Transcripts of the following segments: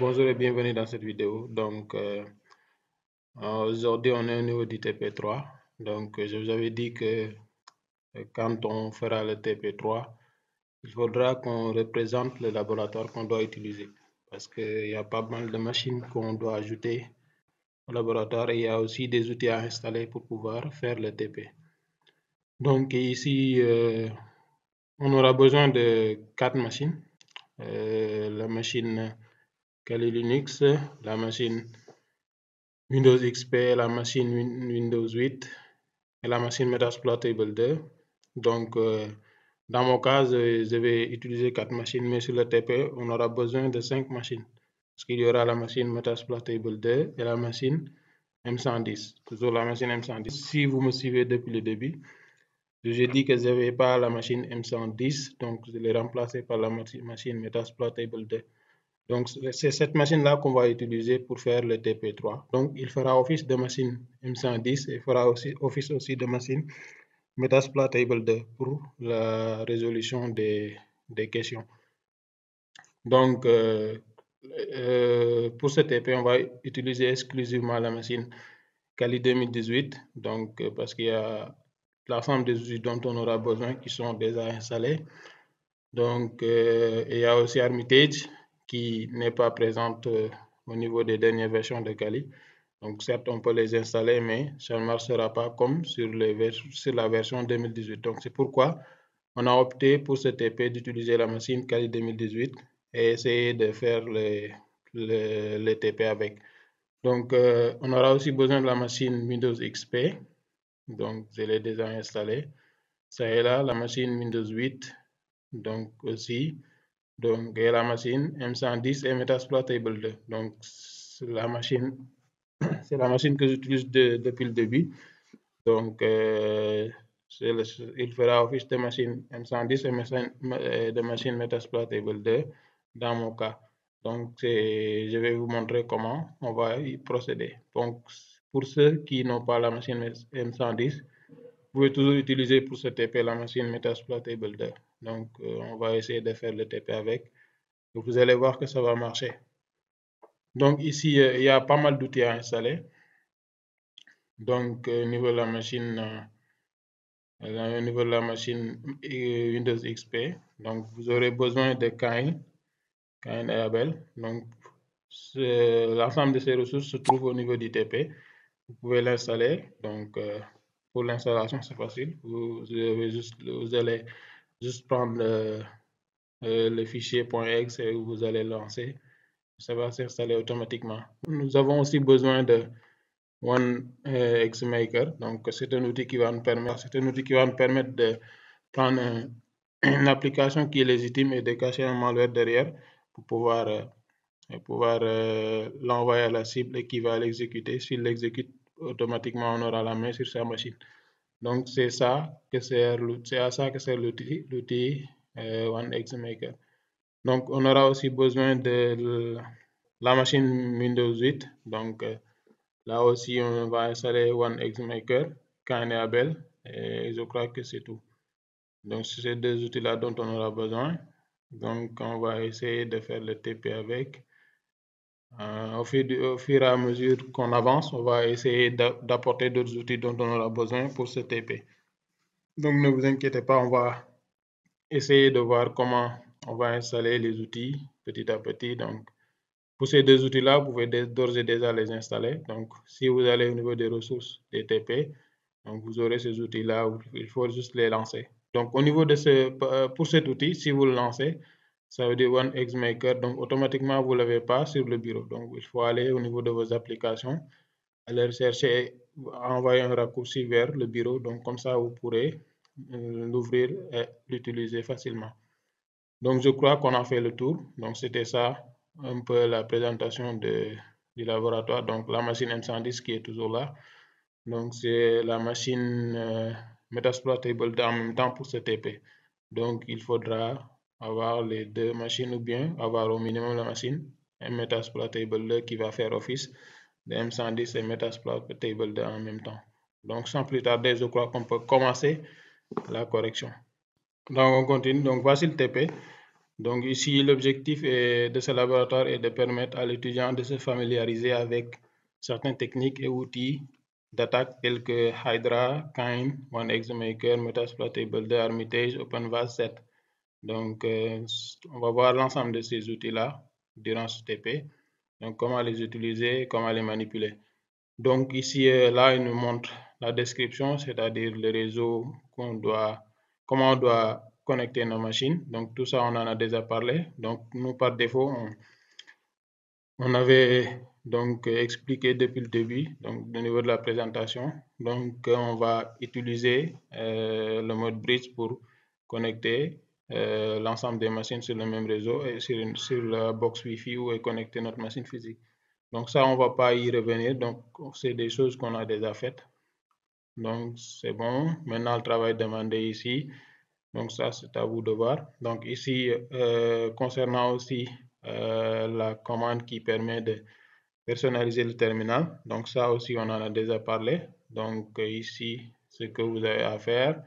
Bonjour et bienvenue dans cette vidéo. Aujourd'hui, on est au niveau du TP3. Je vous avais dit que quand on fera le TP3, il faudra qu'on représente le laboratoire qu'on doit utiliser parce qu'il y a pas mal de machines qu'on doit ajouter au laboratoire et il y a aussi des outils à installer pour pouvoir faire le TP. Donc, ici, on aura besoin de 4 machines. La machine Kali Linux, la machine Windows XP, la machine Windows 8 et la machine Metasploitable 2. Dans mon cas, je vais utiliser 4 machines, mais sur le TP, on aura besoin de 5 machines. Parce qu'il y aura la machine Metasploitable 2 et la machine M110. Toujours la machine M110. Si vous me suivez depuis le début, j'ai dit que je n'avais pas la machine M110, donc je l'ai remplacée par la machine Metasploitable 2. Donc, c'est cette machine-là qu'on va utiliser pour faire le TP3. Donc, il fera office de machine M110 et fera aussi office aussi de machine Metasploitable 2 pour la résolution des questions. Donc, pour ce TP, on va utiliser exclusivement la machine Kali 2018. Donc, parce qu'il y a l'ensemble des outils dont on aura besoin qui sont déjà installés. Donc, il y a aussi Armitage qui n'est pas présente au niveau des dernières versions de Kali. Donc, certes, on peut les installer, mais ça ne marchera pas comme sur la version 2018. Donc, c'est pourquoi on a opté pour ce TP d'utiliser la machine Kali 2018 et essayer de faire le TP avec. Donc, on aura aussi besoin de la machine Windows XP. Donc, je l'ai déjà installée. Ça est là, la machine Windows 8. Donc, aussi. Donc, et la machine M110 et Metasploitable 2. Donc, c'est la machine que j'utilise depuis le début. Donc, il fera office de machine M110 et de machine Metasploitable 2 dans mon cas. Donc, je vais vous montrer comment on va y procéder. Donc, pour ceux qui n'ont pas la machine M110, vous pouvez toujours utiliser pour ce TP la machine Metasploitable 2. Donc, on va essayer de faire le TP avec. Vous allez voir que ça va marcher. Donc, ici, il y a pas mal d'outils à installer. Donc, au niveau de la machine, Windows XP, donc vous aurez besoin de Cain et Abel. Donc, l'ensemble de ces ressources se trouve au niveau du TP. Vous pouvez l'installer. Donc, pour l'installation, c'est facile. Vous allez juste prendre le fichier .exe et vous allez lancer. Ça va s'installer automatiquement. Nous avons aussi besoin de OneXMaker. Donc, c'est un outil qui va nous permettre, de prendre une application qui est légitime et de cacher un malware derrière pour pouvoir, l'envoyer à la cible et qui va l'exécuter. S'il l'exécute, automatiquement, on aura la main sur sa machine. Donc, c'est à ça que sert l'outil OneXMaker. Donc, on aura aussi besoin de la machine Windows 8. Donc, là aussi, on va installer OneXMaker, Cain et Abel, et je crois que c'est tout. Donc, c'est ces deux outils-là dont on aura besoin. Donc, on va essayer de faire le TP avec. Au fur et à mesure qu'on avance, on va essayer d'apporter d'autres outils dont on aura besoin pour ce TP. Donc, ne vous inquiétez pas, on va essayer de voir comment on va installer les outils petit à petit. Donc, pour ces deux outils-là, vous pouvez d'ores et déjà les installer. Donc, si vous allez au niveau des ressources des TP, donc vous aurez ces outils-là, il faut juste les lancer. Donc, au niveau de pour cet outil, si vous le lancez, ça veut dire OneXMaker, donc automatiquement, vous ne l'avez pas sur le bureau. Donc, il faut aller au niveau de vos applications, aller rechercher, envoyer un raccourci vers le bureau. Donc, comme ça, vous pourrez l'ouvrir et l'utiliser facilement. Donc, je crois qu'on a fait le tour. Donc, c'était ça un peu la présentation du laboratoire. Donc, la machine M110 qui est toujours là. Donc, c'est la machine Metasploitable en même temps pour ce TP. Donc, il faudra avoir les deux machines ou bien avoir au minimum la machine Metasploitable 2 qui va faire office de M110 et Metasploitable 2 en même temps. Donc, sans plus tarder, je crois qu'on peut commencer la correction. Donc, on continue. Donc, voici le TP. Donc ici, l'objectif de ce laboratoire est de permettre à l'étudiant de se familiariser avec certaines techniques et outils d'attaque tels que Hydra, Kine, OneXMaker, Metasploit, Builder, Armitage, OpenVAS, Z. Donc, on va voir l'ensemble de ces outils-là durant ce TP. Donc, comment les utiliser, comment les manipuler. Donc, ici, là, il nous montre la description, c'est-à-dire le réseau comment on doit connecter nos machines. Donc, tout ça, on en a déjà parlé. Donc, nous, par défaut, on avait donc expliqué depuis le début, donc au niveau de la présentation. Donc, on va utiliser le mode bridge pour connecter l'ensemble des machines sur le même réseau et sur la box Wi-Fi où est connectée notre machine physique. Donc ça, on ne va pas y revenir. Donc, c'est des choses qu'on a déjà faites. Donc, c'est bon. Maintenant, le travail demandé ici. Donc, ça, c'est à vous de voir. Donc, ici, concernant aussi la commande qui permet de personnaliser le terminal. Donc, ça aussi, on en a déjà parlé. Donc, ici, ce que vous avez à faire,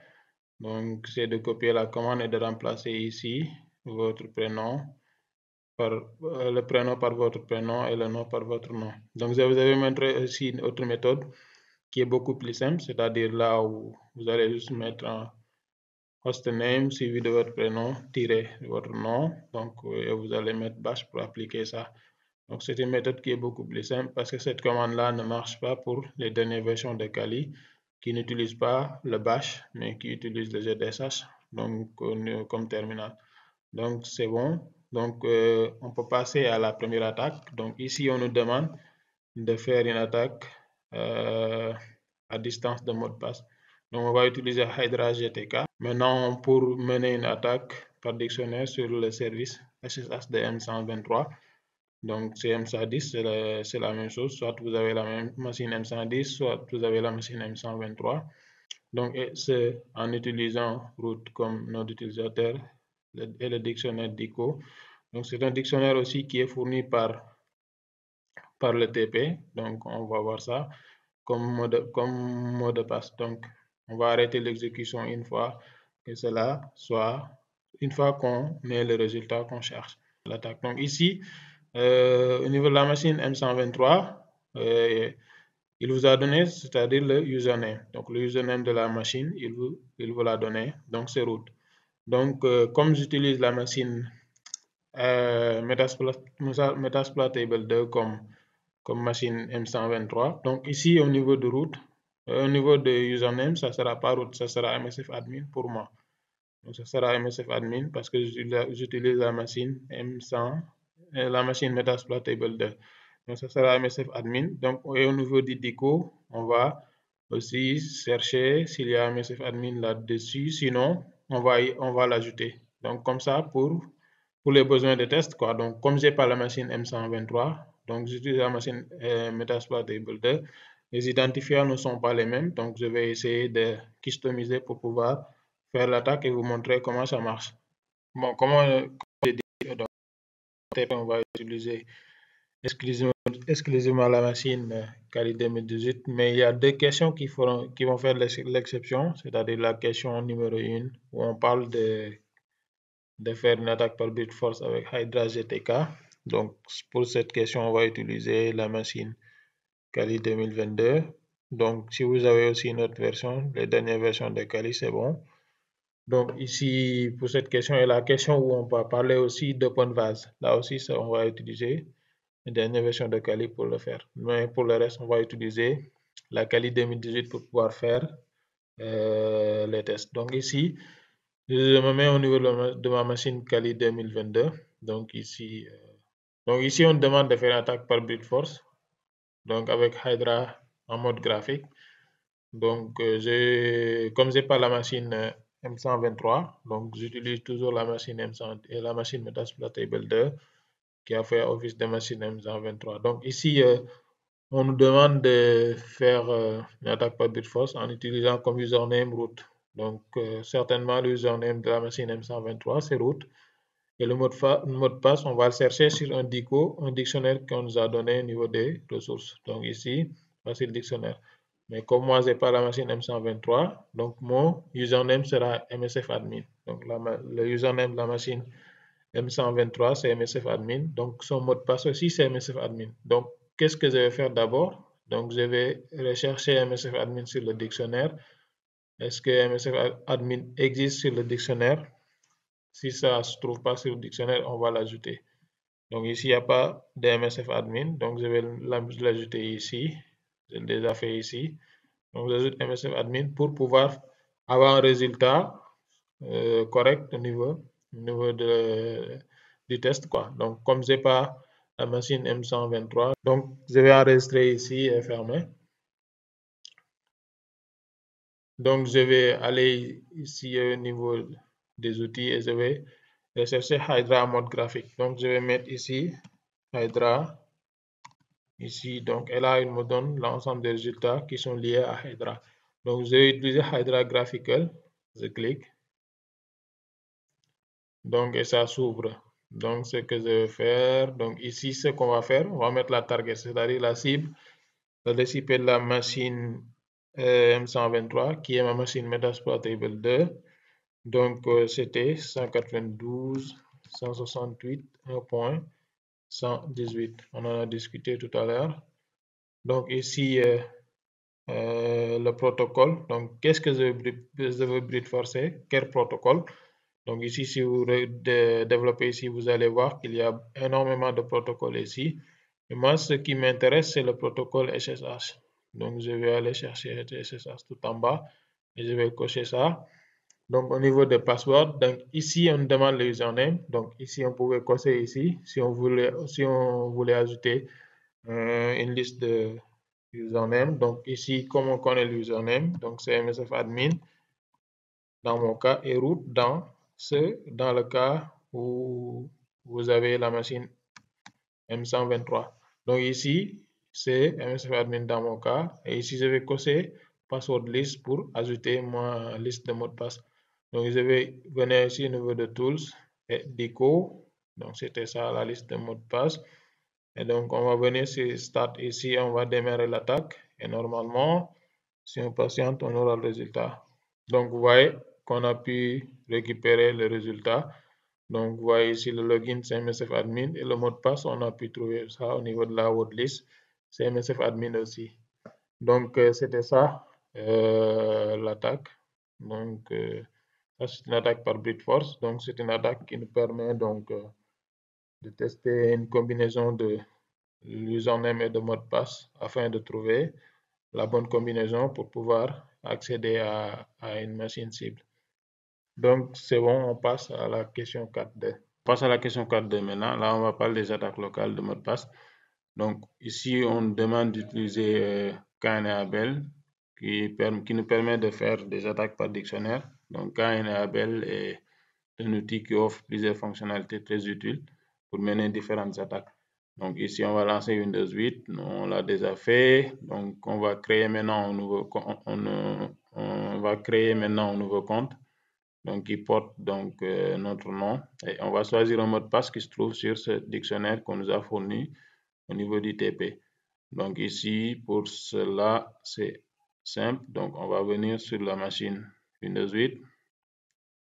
donc, c'est de copier la commande et de remplacer ici votre prénom par le prénom par votre prénom et le nom par votre nom. Donc, je vous avais montré aussi une autre méthode qui est beaucoup plus simple, c'est-à-dire là où vous allez juste mettre un hostname suivi de votre prénom, tirer votre nom, donc et vous allez mettre bash pour appliquer ça. Donc, c'est une méthode qui est beaucoup plus simple parce que cette commande-là ne marche pas pour les dernières versions de Kali qui n'utilisent pas le bash, mais qui utilisent le ZSH donc, comme terminal. Donc, c'est bon. Donc, on peut passer à la première attaque. Donc, ici, on nous demande de faire une attaque à distance de mot de passe. Donc, on va utiliser Hydra GTK. Maintenant, pour mener une attaque par dictionnaire sur le service SSH de M123, donc c'est M110, c'est la même chose. Soit vous avez la même machine M110, soit vous avez la machine M123. Donc, c'est en utilisant root comme nom d'utilisateur et le dictionnaire DICO. Donc, c'est un dictionnaire aussi qui est fourni par le TP. Donc, on va voir ça comme mot de passe. Donc, on va arrêter l'exécution une fois que cela soit, une fois qu'on ait le résultat qu'on cherche. L'attaque. Donc, ici, au niveau de la machine M123, il vous a donné, c'est-à-dire le username. Donc, le username de la machine, il vous l'a donné. Donc, c'est root. Donc, comme j'utilise la machine Metasploitable 2 comme machine M123, donc ici, au niveau de root, au niveau de username, ça ne sera pas root, ça sera MSF admin pour moi. Donc, ça sera MSF admin parce que j'utilise la machine M100, la machine Metasploitable 2. Donc, ça sera MSF admin. Donc, et au niveau du DICO, on va aussi chercher s'il y a MSF admin là-dessus. Sinon, on va l'ajouter. Donc, comme ça, pour les besoins de test, quoi. Donc, comme j'ai pas la machine M123, donc j'utilise la machine Metasploitable 2. Les identifiants ne sont pas les mêmes. Donc, je vais essayer de customiser pour pouvoir faire l'attaque et vous montrer comment ça marche. Bon, comment j'ai dit, donc, on va utiliser exclusivement la machine Kali 2018, mais il y a deux questions qui vont faire l'exception, c'est-à-dire la question numéro 1 où on parle de faire une attaque par brute force avec Hydra GTK. Donc, pour cette question, on va utiliser la machine Kali 2022. Donc, si vous avez aussi une autre version, les dernières versions de Kali, c'est bon. Donc, ici, pour cette question, et la question où on va parler aussi d'OpenVAS. Là aussi, on va utiliser la dernière version de Kali pour le faire. Mais pour le reste, on va utiliser la Kali 2018 pour pouvoir faire les tests. Donc, ici, je me mets au niveau de ma machine Kali 2022. Donc, ici, on demande de faire une attaque par brute force. Donc, avec Hydra en mode graphique. Donc, comme j'ai pas la machine M123, donc j'utilise toujours la machine M100 et la machine Metasploitable 2 qui a fait office de machine M123. Donc, ici, on nous demande de faire une attaque par brute force en utilisant comme username root. Donc, certainement, le username de la machine M123, c'est root. Et le mot de passe, on va le chercher sur un DICO, un dictionnaire qu'on nous a donné au niveau des ressources. Donc, ici, voici le dictionnaire. Mais comme moi, je n'ai pas la machine M123, donc mon username sera MSF admin. Donc, le username de la machine M123, c'est MSF admin. Donc, son mot de passe aussi, c'est MSF admin. Donc, qu'est-ce que je vais faire d'abord? Donc, je vais rechercher MSF admin sur le dictionnaire. Est-ce que MSF admin existe sur le dictionnaire? Si ça ne se trouve pas sur le dictionnaire, on va l'ajouter. Donc, ici, il n'y a pas de MSF admin. Donc, je vais l'ajouter ici. Je l'ai déjà fait ici. Donc, j'ajoute MSF admin pour pouvoir avoir un résultat correct au niveau du test, quoi. Donc, comme je n'ai pas la machine M123, donc je vais enregistrer ici et fermer. Donc, je vais aller ici au niveau des outils et je vais rechercher Hydra en mode graphique. Donc, je vais mettre ici Hydra. Ici, donc, et là, il me donne l'ensemble des résultats qui sont liés à Hydra. Donc, je vais utiliser Hydra Graphical. Je clique. Donc, et ça s'ouvre. Donc, ce que je vais faire, donc ici, ce qu'on va faire, on va mettre la target, c'est-à-dire la cible. Le récipient de la machine M123, qui est ma machine Metasploitable 2. Donc, c'était 192.168.118. On en a discuté tout à l'heure. Donc, ici, le protocole. Donc, qu'est-ce que je veux brute forcer? Quel protocole? Donc, ici, si vous développez ici, vous allez voir qu'il y a énormément de protocoles ici. Et moi, ce qui m'intéresse, c'est le protocole SSH. Donc, je vais aller chercher SSH tout en bas et je vais cocher ça. Donc, au niveau des passwords, donc ici, on demande le username. Donc, ici, on pouvait cocher ici si on voulait ajouter une liste de username. Donc, ici, comme on connaît l'username, donc c'est MSF admin dans mon cas et root dans le cas où vous avez la machine M123. Donc, ici, c'est MSF admin dans mon cas et ici, je vais cocher password list pour ajouter ma liste de mots de passe. Donc, je vais venir ici au niveau de tools et déco. Donc, c'était ça la liste de mots de passe. Et donc, on va venir sur Start ici, on va démarrer l'attaque. Et normalement, si on patiente, on aura le résultat. Donc, vous voyez qu'on a pu récupérer le résultat. Donc, vous voyez ici le login, c'est MSF admin. Et le mot de passe, on a pu trouver ça au niveau de la word list. C'est MSF admin aussi. Donc, c'était ça, l'attaque. Donc, ça, c'est une attaque par brute force. Donc, c'est une attaque qui nous permet donc de tester une combinaison de l'username et de mot de passe afin de trouver la bonne combinaison pour pouvoir accéder à une machine cible. Donc, c'est bon, on passe à la question 4D. On passe à la question 4D maintenant. Là, on va parler des attaques locales de mot de passe. Donc, ici, on demande d'utiliser KNABL qui nous permet de faire des attaques par dictionnaire. Donc, KNABL est un outil qui offre plusieurs fonctionnalités très utiles pour mener différentes attaques. Donc ici, on va lancer Windows 8, on l'a déjà fait. Donc on va créer maintenant un nouveau, on va créer maintenant un nouveau compte, donc qui porte donc notre nom. Et on va choisir un mot de passe qui se trouve sur ce dictionnaire qu'on nous a fourni au niveau du TP. Donc ici, pour cela, c'est simple. Donc on va venir sur la machine Windows 8.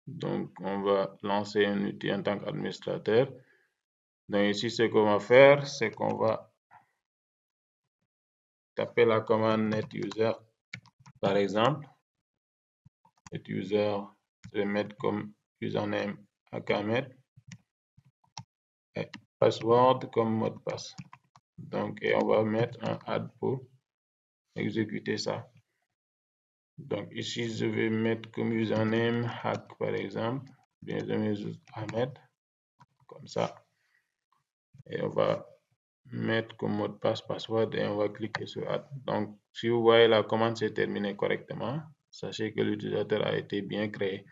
Donc, on va lancer un outil en tant qu'administrateur. Donc, ici, ce qu'on va faire, c'est qu'on va taper la commande netuser, par exemple. Netuser, je vais mettre comme username Akamet et password comme mot de passe. Donc, et on va mettre un add pour exécuter ça. Donc, ici, je vais mettre comme username hack, par exemple. Bien, je mets juste Ahmed, comme ça. Et on va mettre comme mot de passe password et on va cliquer sur Add. Donc, si vous voyez la commande s'est terminée correctement, sachez que l'utilisateur a été bien créé.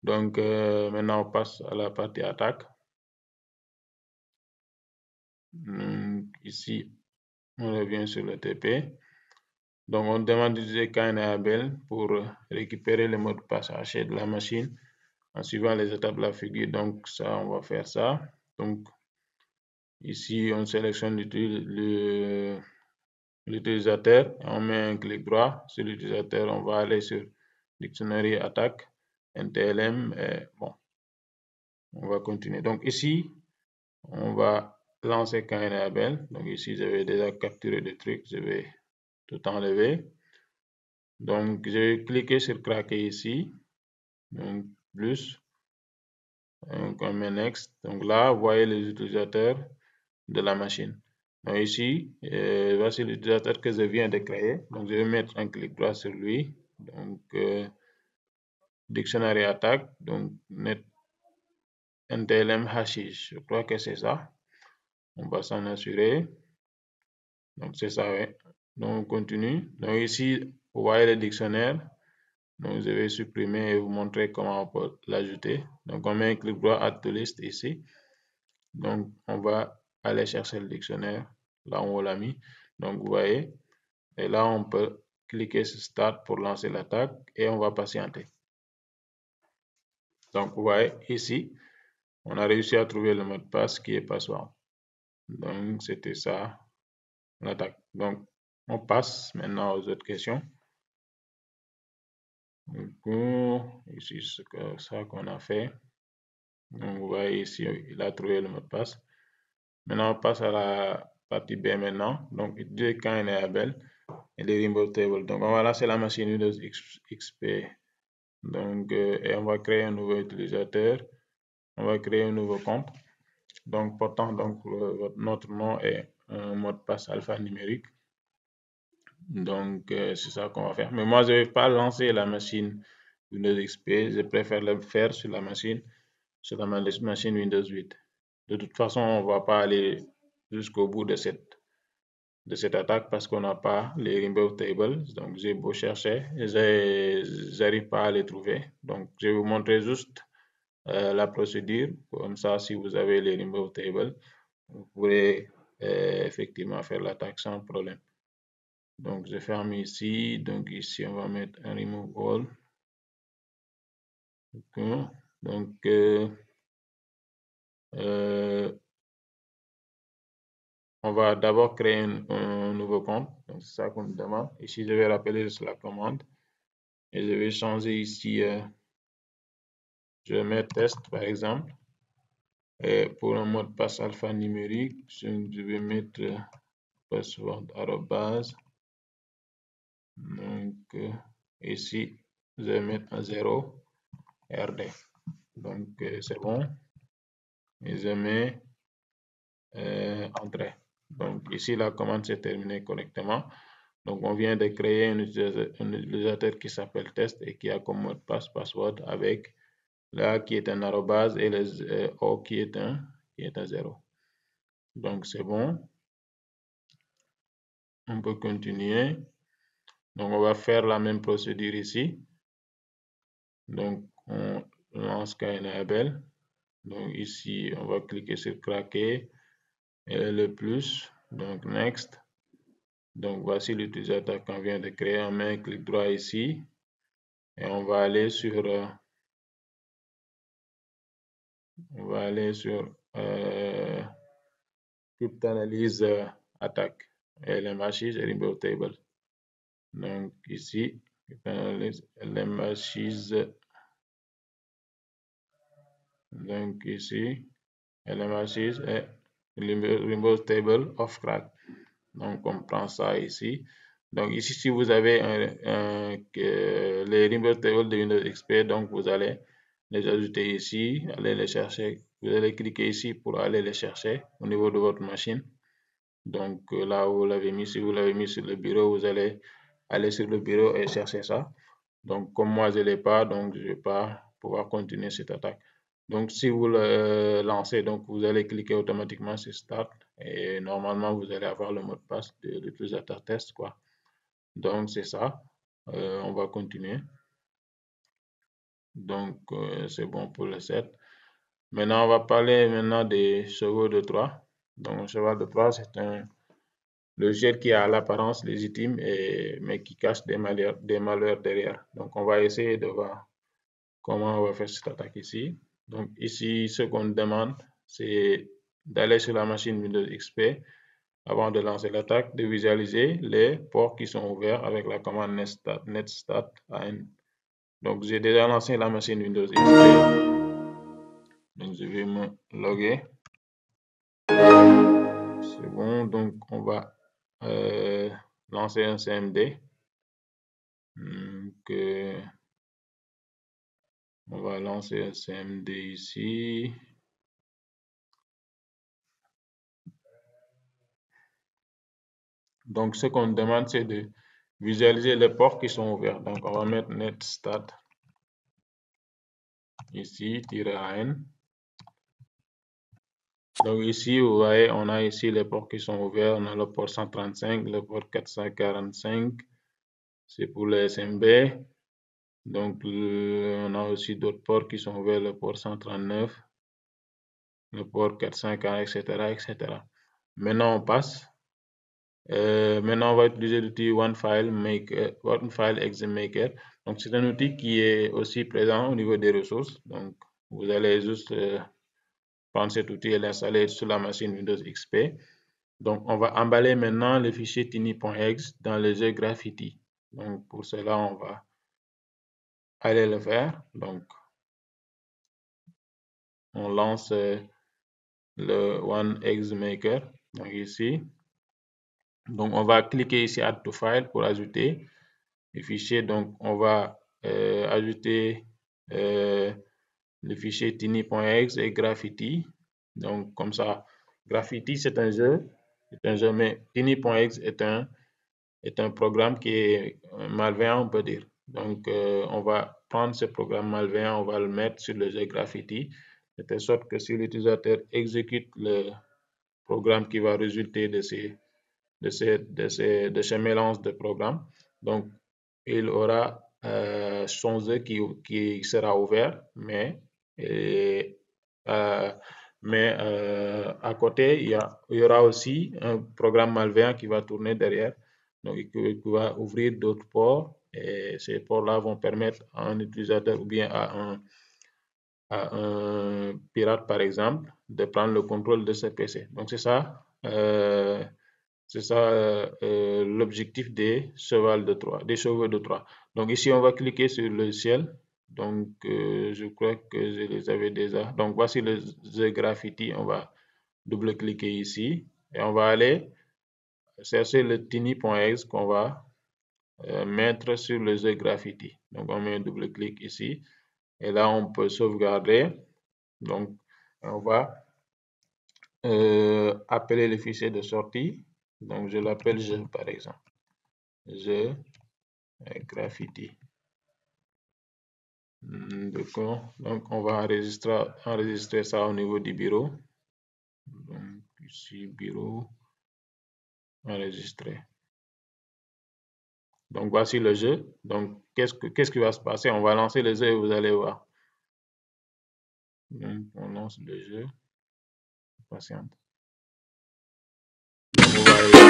Donc, maintenant, on passe à la partie attaque. Ici, on revient sur le TP. Donc, on demande d'utiliser KNABL pour récupérer le mot de passe haché de la machine en suivant les étapes de la figure. Donc, ça, on va faire ça. Donc, ici, on sélectionne l'utilisateur, on met un clic droit sur l'utilisateur, on va aller sur Dictionary Attack, NTLM, et bon. On va continuer. Donc ici, on va lancer Cain et Abel. Donc ici, j'avais déjà capturé le truc. Je vais tout enlever. Donc, je vais cliquer sur craquer ici. Donc, plus. Donc, on met next. Donc là, vous voyez les utilisateurs de la machine. Donc ici, voici l'utilisateur que je viens de créer. Donc, je vais mettre un clic droit sur lui. Donc, dictionnaire attaque. Donc, net NTLM hashish. Je crois que c'est ça. On va s'en assurer. Donc, c'est ça, oui. Donc, on continue. Donc, ici, vous voyez le dictionnaire. Donc, je vais supprimer et vous montrer comment on peut l'ajouter. Donc, on met un clic droit Add to List ici. Donc, on va aller chercher le dictionnaire là où on l'a mis. Donc, vous voyez. Et là, on peut cliquer sur Start pour lancer l'attaque et on va patienter. Donc, vous voyez ici, on a réussi à trouver le mot de passe qui est password. Donc, c'était ça, l'attaque. Donc, on passe maintenant aux autres questions. Donc, ici, c'est ça qu'on a fait. Donc, vous voyez ici, il a trouvé le mot de passe. Maintenant, on passe à la partie B maintenant. Donc, utiliser Cain et Abel et les Rainbow Table. Donc, on va lancer la machine Windows XP. Donc, et on va créer un nouveau utilisateur. On va créer un nouveau compte. Donc, pourtant, donc, notre nom est un mot de passe alphanumérique. Donc, c'est ça qu'on va faire. Mais moi, je ne vais pas lancer la machine Windows XP. Je préfère le faire sur la machine Windows 8. De toute façon, on ne va pas aller jusqu'au bout de cette attaque parce qu'on n'a pas les Rainbow Tables. Donc, j'ai beau chercher, j'arrive pas à les trouver. Donc, je vais vous montrer juste la procédure. Comme ça, si vous avez les Rainbow Tables, vous pourrez effectivement faire l'attaque sans problème. Donc, je ferme ici. Donc, ici, on va mettre un remove all. Okay. Donc, on va d'abord créer un nouveau compte. Donc, c'est ça qu'on nous demande. Ici, je vais rappeler la commande. Et je vais changer ici. Je vais mettre test, par exemple. Et pour un mot de passe alphanumérique, je vais mettre password arrobase. Donc, ici, je vais mettre un 0 RD. Donc, c'est bon. Et je mets entrée. Donc, ici, la commande s'est terminée correctement. Donc, on vient de créer un utilisateur qui s'appelle test et qui a comme mot de passe password avec là qui est un arrobase et le O qui est un 0. Donc, c'est bon. On peut continuer. Donc, on va faire la même procédure ici. Donc, on lance Cain et Abel. Donc, ici, on va cliquer sur craquer et le plus. Donc, next. Donc, voici l'utilisateur qu'on vient de créer. On met un clic droit ici et on va aller sur cryptanalyse attaque et LMHis et Rainbow Table. Donc, ici, cryptanalyse LMHis. Donc, ici, LMHis et Rainbow Table of crack. Donc, on prend ça ici. Donc, ici, si vous avez les Rainbow Table de Windows XP, donc vous allez les ajouter ici, aller les chercher. Vous allez cliquer ici pour aller les chercher au niveau de votre machine. Donc, là où vous l'avez mis, si vous l'avez mis sur le bureau, vous allez aller sur le bureau et chercher ça. Donc, comme moi, je ne l'ai pas, donc je ne vais pas pouvoir continuer cette attaque. Donc, si vous le lancez, donc vous allez cliquer automatiquement sur Start et normalement, vous allez avoir le mot de passe de l'utilisateur test, quoi. Donc, c'est ça. On va continuer. Donc, c'est bon pour le 7. Maintenant, on va parler maintenant des chevaux de Troie. Donc, un cheval de Troie, c'est un logiciel qui a l'apparence légitime, mais qui cache des malheurs derrière. Donc, on va essayer de voir comment on va faire cette attaque ici. Donc, ici, ce qu'on demande, c'est d'aller sur la machine Windows XP avant de lancer l'attaque, de visualiser les ports qui sont ouverts avec la commande netstat-an. Donc, j'ai déjà lancé la machine Windows XP. Donc, Donc, je vais me loguer. C'est bon, donc on va lancer un CMD. Donc, on va lancer un CMD ici. Donc, ce qu'on demande, c'est de visualiser les ports qui sont ouverts. Donc, on va mettre netstat ici, -an. Donc, ici, vous voyez, on a ici les ports qui sont ouverts. On a le port 135, le port 445. C'est pour le SMB. Donc, on a aussi d'autres ports qui sont ouverts, le port 139, le port 440, etc., etc. Maintenant, on passe. Maintenant, on va utiliser l'outil OneFileExeMaker. Donc, c'est un outil qui est aussi présent au niveau des ressources. Donc, vous allez juste prendre cet outil et l'installer sur la machine Windows XP. Donc, on va emballer maintenant le fichier tiny.exe dans le jeu Graffiti. Donc, pour cela, on va aller le faire. Donc, on lance le OneExeMaker. Donc, ici. Donc, on va cliquer ici Add to File pour ajouter le fichier. Donc, on va ajouter le fichier tiny.exe et Graffiti. Donc, comme ça, Graffiti, c'est un jeu, mais tiny.exe est un programme qui est malveillant, on peut dire. Donc, on va prendre ce programme malveillant, on va le mettre sur le jeu Graffiti, de telle sorte que si l'utilisateur exécute le programme qui va résulter de ce mélange de programmes, donc il aura son jeu qui sera ouvert, mais à côté, il y aura aussi un programme malveillant qui va tourner derrière, donc qui va ouvrir d'autres ports, et ces ports-là vont permettre à un utilisateur ou bien à un pirate, par exemple, de prendre le contrôle de ce PC. Donc, c'est ça l'objectif des chevaux de Troie. Donc, ici, on va cliquer sur le logiciel. Donc, je crois que je les avais déjà. Donc, voici le jeu Graffiti. On va double-cliquer ici et on va aller chercher le tiny.exe qu'on va mettre sur le jeu Graffiti. Donc, on met un double-clic ici et là, on peut sauvegarder. Donc, on va appeler le fichier de sortie. Donc, je l'appelle jeu, par exemple. Jeu Graffiti. D'accord. Donc, on va enregistrer ça au niveau du bureau. Donc, ici, bureau, enregistrer. Donc, voici le jeu. Donc, qu'est-ce qui va se passer? On va lancer le jeu et vous allez voir. Donc, on lance le jeu. Patiente. Donc, on va lancer.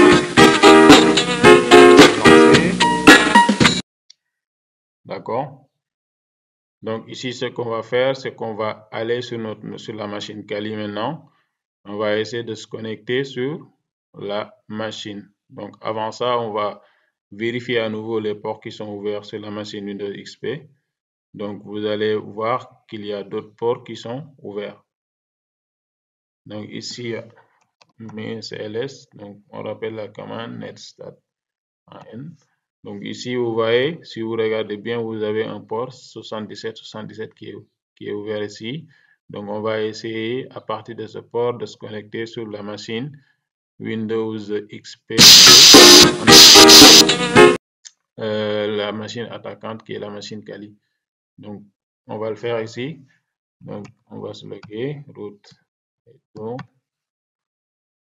D'accord. Donc, ici, ce qu'on va faire, c'est qu'on va aller sur la machine Kali maintenant. On va essayer de se connecter sur la machine. Donc, avant ça, on va vérifier à nouveau les ports qui sont ouverts sur la machine Windows XP. Donc, vous allez voir qu'il y a d'autres ports qui sont ouverts. Donc, ici, -cls, donc on rappelle la commande netstat -an. Donc, ici, vous voyez, si vous regardez bien, vous avez un port 7777 qui est ouvert ici. Donc, on va essayer à partir de ce port de se connecter sur la machine Windows XP, la machine attaquante qui est la machine Kali. Donc, on va le faire ici. Donc, on va se loguer, root et tout.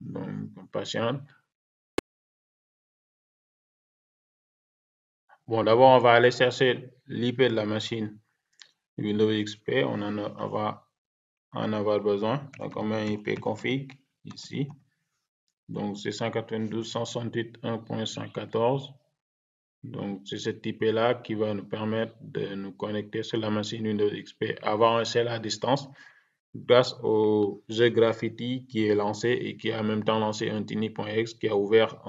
Donc, on patiente. Bon, d'abord, on va aller chercher l'IP de la machine Windows XP. On va en avoir besoin. Donc, on met un IP config ici. Donc, c'est 192.168.1.114. Donc, c'est cet IP-là qui va nous permettre de nous connecter sur la machine Windows XP, avoir un shell à distance grâce au jeu Graffiti qui est lancé et qui a en même temps lancé un tiny.exe qui a ouvert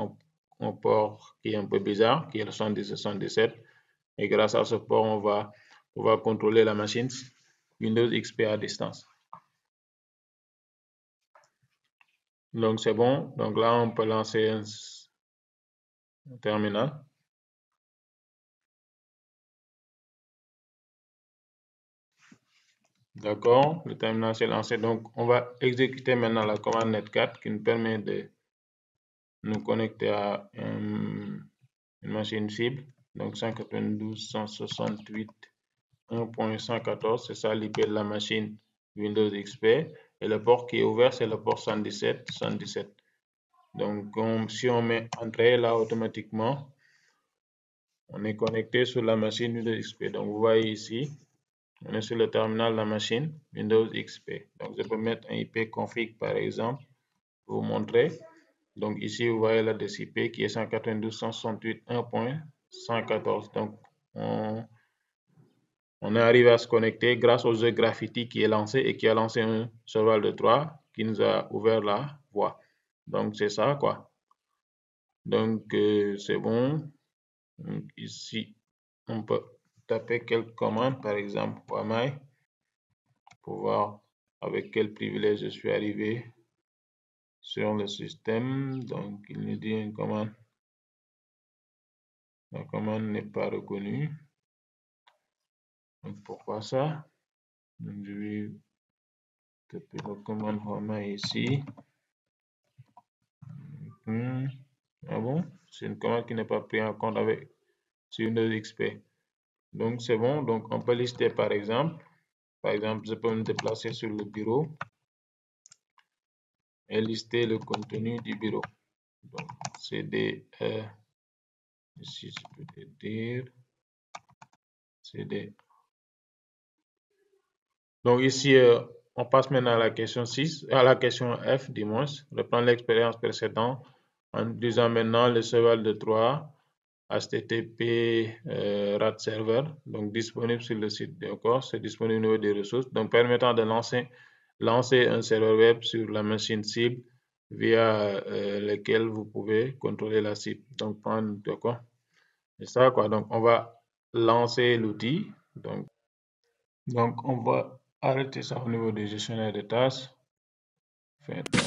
un port qui est un peu bizarre, qui est le 77. Et grâce à ce port, on va pouvoir contrôler la machine Windows XP à distance. Donc c'est bon. Donc là, on peut lancer un terminal. D'accord, le terminal s'est lancé. Donc on va exécuter maintenant la commande netcat qui nous permet de nous connecter à une machine cible. Donc 192.168.1.114, c'est ça l'IP de la machine Windows XP. Et le port qui est ouvert, c'est le port 117. Donc si on met entrée là automatiquement, on est connecté sur la machine Windows XP. Donc vous voyez ici, on est sur le terminal de la machine Windows XP. Donc je peux mettre un IP config par exemple pour vous montrer. Donc ici vous voyez l'adresse IP qui est 192.168.1.114. Donc on est arrivé à se connecter grâce au jeu Graffiti qui est lancé et qui a lancé un serveur de 3 qui nous a ouvert la voie. Donc c'est ça quoi. Donc c'est bon. Donc, ici on peut taper quelques commandes, par exemple wamai, pour voir avec quel privilège je suis arrivé sur le système. Donc il nous dit une commande. La commande n'est pas reconnue. Donc pourquoi ça? Donc je vais taper la commande wamai ici. Ah bon? C'est une commande qui n'est pas prise en compte avec sur Windows XP. Donc c'est bon. Donc on peut lister par exemple. Par exemple, je peux me déplacer sur le bureau et lister le contenu du bureau. Donc CD, ici je peux dire CD. Donc ici on passe maintenant à la question 6, à la question F du moins, reprendre l'expérience précédente en utilisant maintenant le serveur de 3 HTTP RAD server, donc disponible sur le site. D'accord, c'est disponible au niveau des ressources, donc permettant de lancer un serveur web sur la machine cible via lequel vous pouvez contrôler la cible. Donc prendre, d'accord, c'est ça quoi. Donc on va lancer l'outil. Donc on va arrêter ça au niveau du gestionnaire de tâches. Fin de tâche.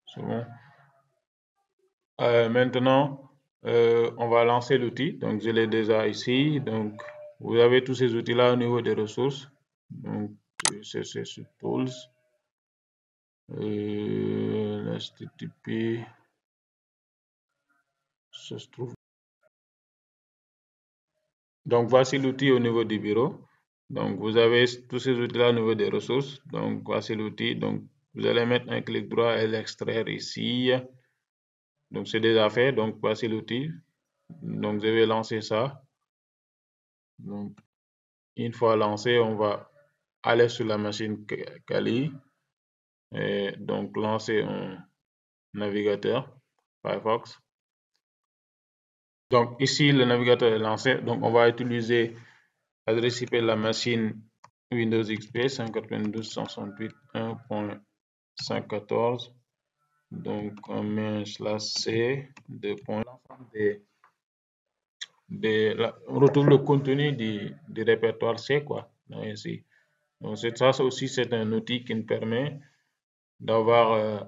C'est bon. Maintenant, on va lancer l'outil. Donc, je l'ai déjà ici. Donc, vous avez tous ces outils-là au niveau des ressources. Donc, c'est sur Tools. HTTP. Ça se trouve. Donc, voici l'outil au niveau du bureau. Donc, vous avez tous ces outils-là au niveau des ressources. Donc, voici l'outil. Donc, vous allez mettre un clic droit et l'extraire ici. Donc, c'est déjà fait. Donc, voici l'outil. Donc, je vais lancer ça. Donc, une fois lancé, on va aller sur la machine Kali et donc lancer un navigateur Firefox. Donc, ici, le navigateur est lancé. Donc, on va utiliser l'adresse IP de la machine Windows XP 192.168.1.114. Donc, on met un /c de point. On retrouve le contenu du répertoire C, quoi. Donc, ici. Donc, ça aussi, c'est un outil qui nous permet d'avoir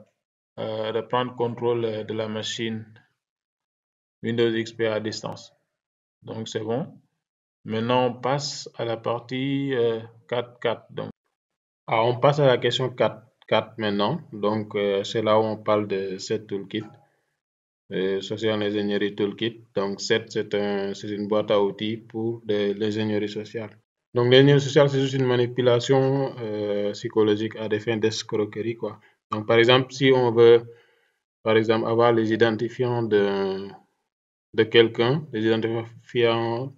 de prendre contrôle de la machine Windows XP à distance. Donc, c'est bon. Maintenant, on passe à la partie 4.4. Donc, on passe à la question 4.4 maintenant. Donc, c'est là où on parle de cette toolkit. Social Engineering Toolkit. Donc, c'est une boîte à outils pour l'ingénierie sociale. Donc, l'ingénierie sociale, c'est juste une manipulation psychologique à des fins d'escroquerie, quoi. Donc, par exemple, si on veut, par exemple, avoir les identifiants de quelqu'un, les identifiants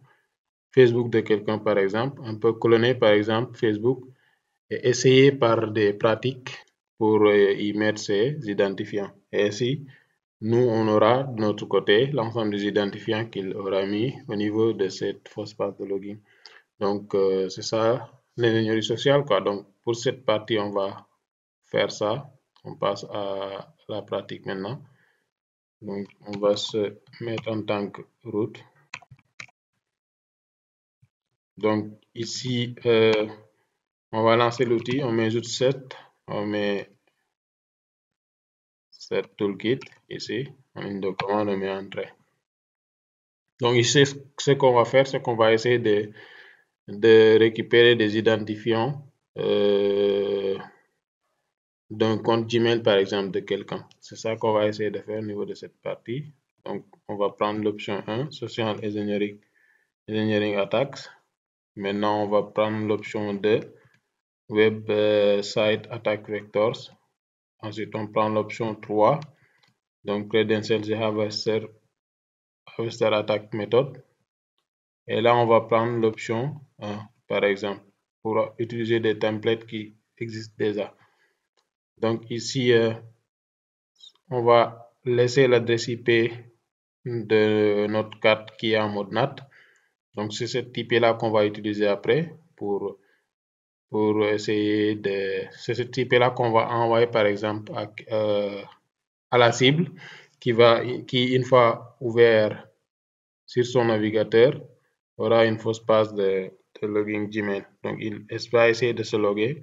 Facebook de quelqu'un, par exemple, on peut cloner, par exemple, Facebook et essayer par des pratiques pour y mettre ces identifiants. Et ainsi, nous, on aura de notre côté l'ensemble des identifiants qu'il aura mis au niveau de cette fausse passe de login. Donc, c'est ça l'ingénierie sociale, quoi. Donc, pour cette partie, on va faire ça. On passe à la pratique maintenant. Donc, on va se mettre en tant que route. Donc ici, on va lancer l'outil, on met juste set, on met set toolkit ici, en ligne de commande, on met entrée. Donc ici, ce qu'on va faire, c'est qu'on va essayer de récupérer des identifiants d'un compte Gmail, par exemple, de quelqu'un. C'est ça qu'on va essayer de faire au niveau de cette partie. Donc, on va prendre l'option 1, Social Engineering Attacks. Maintenant, on va prendre l'option 2, Web Site Attack Vectors. Ensuite, on prend l'option 3, donc Credentials et Harvester Attack Method. Et là, on va prendre l'option 1, par exemple, pour utiliser des templates qui existent déjà. Donc ici, on va laisser l'adresse IP de notre carte qui est en mode NAT. Donc c'est cette IP là qu'on va utiliser après pour essayer de... C'est cette IP là qu'on va envoyer par exemple à la cible qui une fois ouvert sur son navigateur aura une fausse passe de login Gmail. Donc il va essayer de se loguer.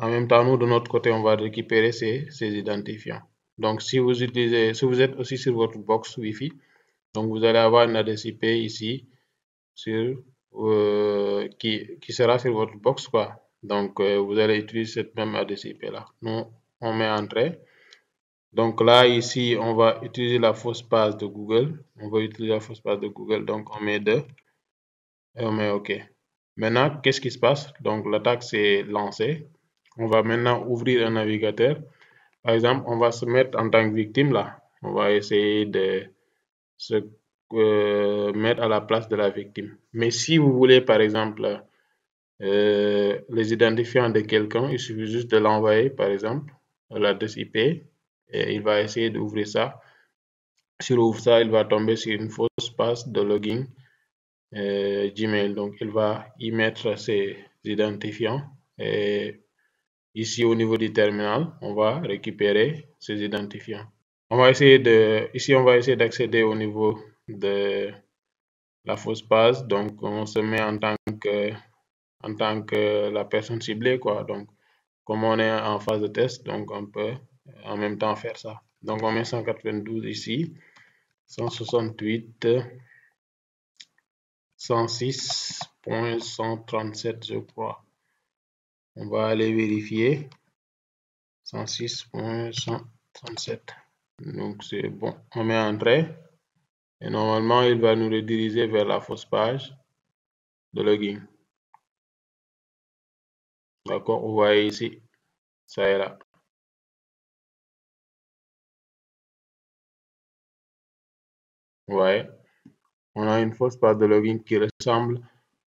En même temps, nous de notre côté, on va récupérer ces identifiants. Donc si vous êtes aussi sur votre box Wi-Fi, donc vous allez avoir une adresse IP ici sur qui sera sur votre box quoi. Donc vous allez utiliser cette même adresse IP là. Nous on met entrée. Donc là ici on va utiliser la fausse passe de Google. On va utiliser la fausse passe de Google. Donc on met 2 et on met OK. Maintenant qu'est-ce qui se passe? Donc l'attaque s'est lancée. On va maintenant ouvrir un navigateur. Par exemple, on va se mettre en tant que victime là. On va essayer de se mettre à la place de la victime. Mais si vous voulez, par exemple, les identifiants de quelqu'un, il suffit juste de l'envoyer, par exemple, à l'adresse IP, et il va essayer d'ouvrir ça. S'il ouvre ça, il va tomber sur une fausse passe de login Gmail. Donc, il va y mettre ses identifiants. Et ici, au niveau du terminal, on va récupérer ces identifiants. Ici, on va essayer d'accéder au niveau de la fausse passe. Donc, on se met en tant que la personne ciblée, quoi. Donc, comme on est en phase de test, donc on peut en même temps faire ça. Donc, on met 192 ici, 168, 106.137, je crois. On va aller vérifier. 106.137. Donc, c'est bon. On met entrée. Et normalement, il va nous rediriger vers la fausse page de login. D'accord, vous voyez ici, ça est là. Vous voyez, on a une fausse page de login qui ressemble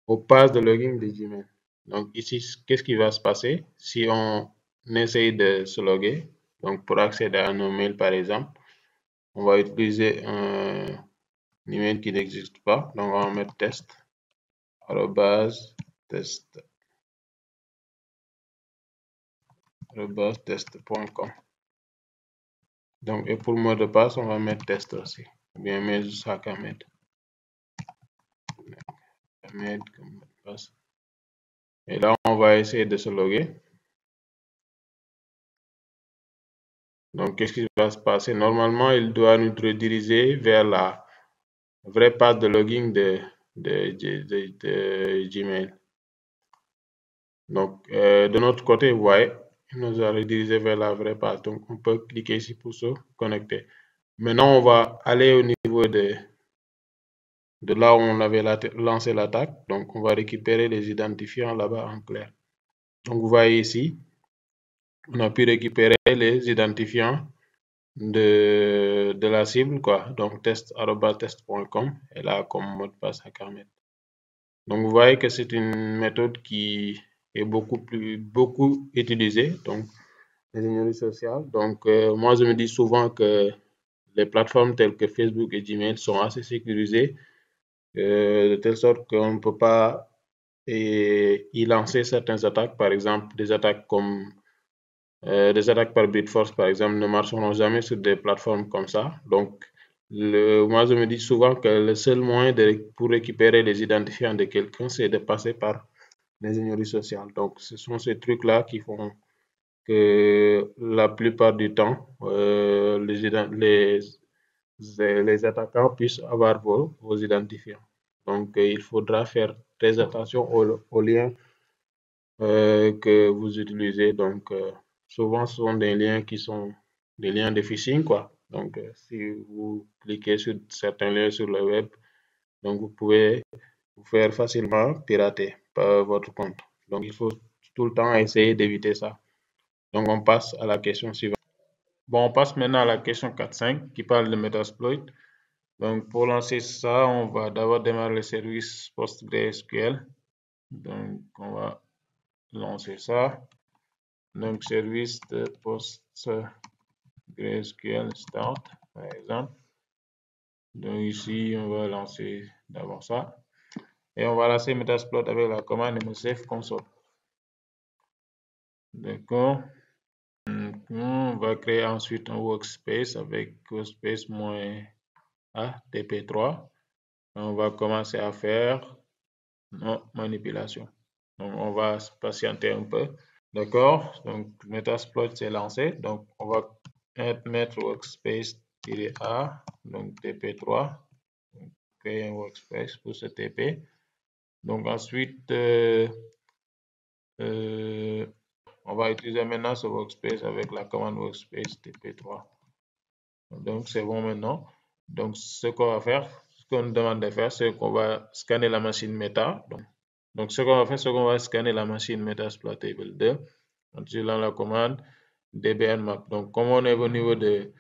aux pages de login de Gmail. Donc ici, qu'est-ce qui va se passer si on essaye de se loguer? Donc pour accéder à nos mails par exemple, on va utiliser un email qui n'existe pas. Donc on va mettre test, test.com. Donc et pour le mot de passe, on va mettre test aussi. Ou bien mettre juste Hakamed. Comme mot de passe. Et là, on va essayer de se loguer. Donc, qu'est-ce qui va se passer? Normalement, il doit nous rediriger vers la vraie page de login de Gmail. Donc, de notre côté, vous voyez, il nous a redirigé vers la vraie page. Donc, on peut cliquer ici pour se connecter. Maintenant, on va aller au niveau de là où on avait lancé l'attaque. Donc, on va récupérer les identifiants là-bas en clair. Donc, vous voyez ici, on a pu récupérer les identifiants de la cible, quoi. Donc, test.com et là comme mot de passe Hakamed. Donc, vous voyez que c'est une méthode qui est beaucoup utilisée, donc l'ingénierie sociale. Donc, moi, je me dis souvent que les plateformes telles que Facebook et Gmail sont assez sécurisées, de telle sorte qu'on ne peut pas y lancer certaines attaques, par exemple des attaques comme des attaques par brute force, par exemple, ne marcheront jamais sur des plateformes comme ça. Donc, Moi, je me dis souvent que le seul moyen pour récupérer les identifiants de quelqu'un, c'est de passer par l'ingénierie sociale. Donc, ce sont ces trucs-là qui font que la plupart du temps, les attaquants puissent avoir vos identifiants. Donc, il faudra faire très attention aux liens que vous utilisez. Donc, souvent, ce sont des liens qui sont des liens de phishing, quoi. Donc, si vous cliquez sur certains liens sur le web, donc vous pouvez vous faire facilement pirater par votre compte. Donc, il faut tout le temps essayer d'éviter ça. Donc, on passe à la question suivante. Bon, on passe maintenant à la question 4.5 qui parle de Metasploit. Donc, pour lancer ça, on va d'abord démarrer le service PostgreSQL. Donc, on va lancer ça. Donc, service de PostgreSQL start, par exemple. Donc, ici, on va lancer d'abord ça. Et on va lancer Metasploit avec la commande msf console. D'accord. On va créer ensuite un workspace avec workspace-a tp3. On va commencer à faire nos manipulations. Donc, on va patienter un peu. D'accord. Donc, Metasploit c'est lancé. Donc, on va mettre workspace-a, donc tp3. Donc, créer un workspace pour ce TP. Donc, ensuite, on va utiliser maintenant ce workspace avec la commande workspace tp3. Donc, c'est bon maintenant. Donc, ce qu'on va faire, ce qu'on nous demande de faire, c'est qu'on va scanner la machine Meta. Donc ce qu'on va faire, c'est qu'on va scanner la machine Metasploitable 2 en utilisant la commande dbnmap. Donc, comme on est au niveau de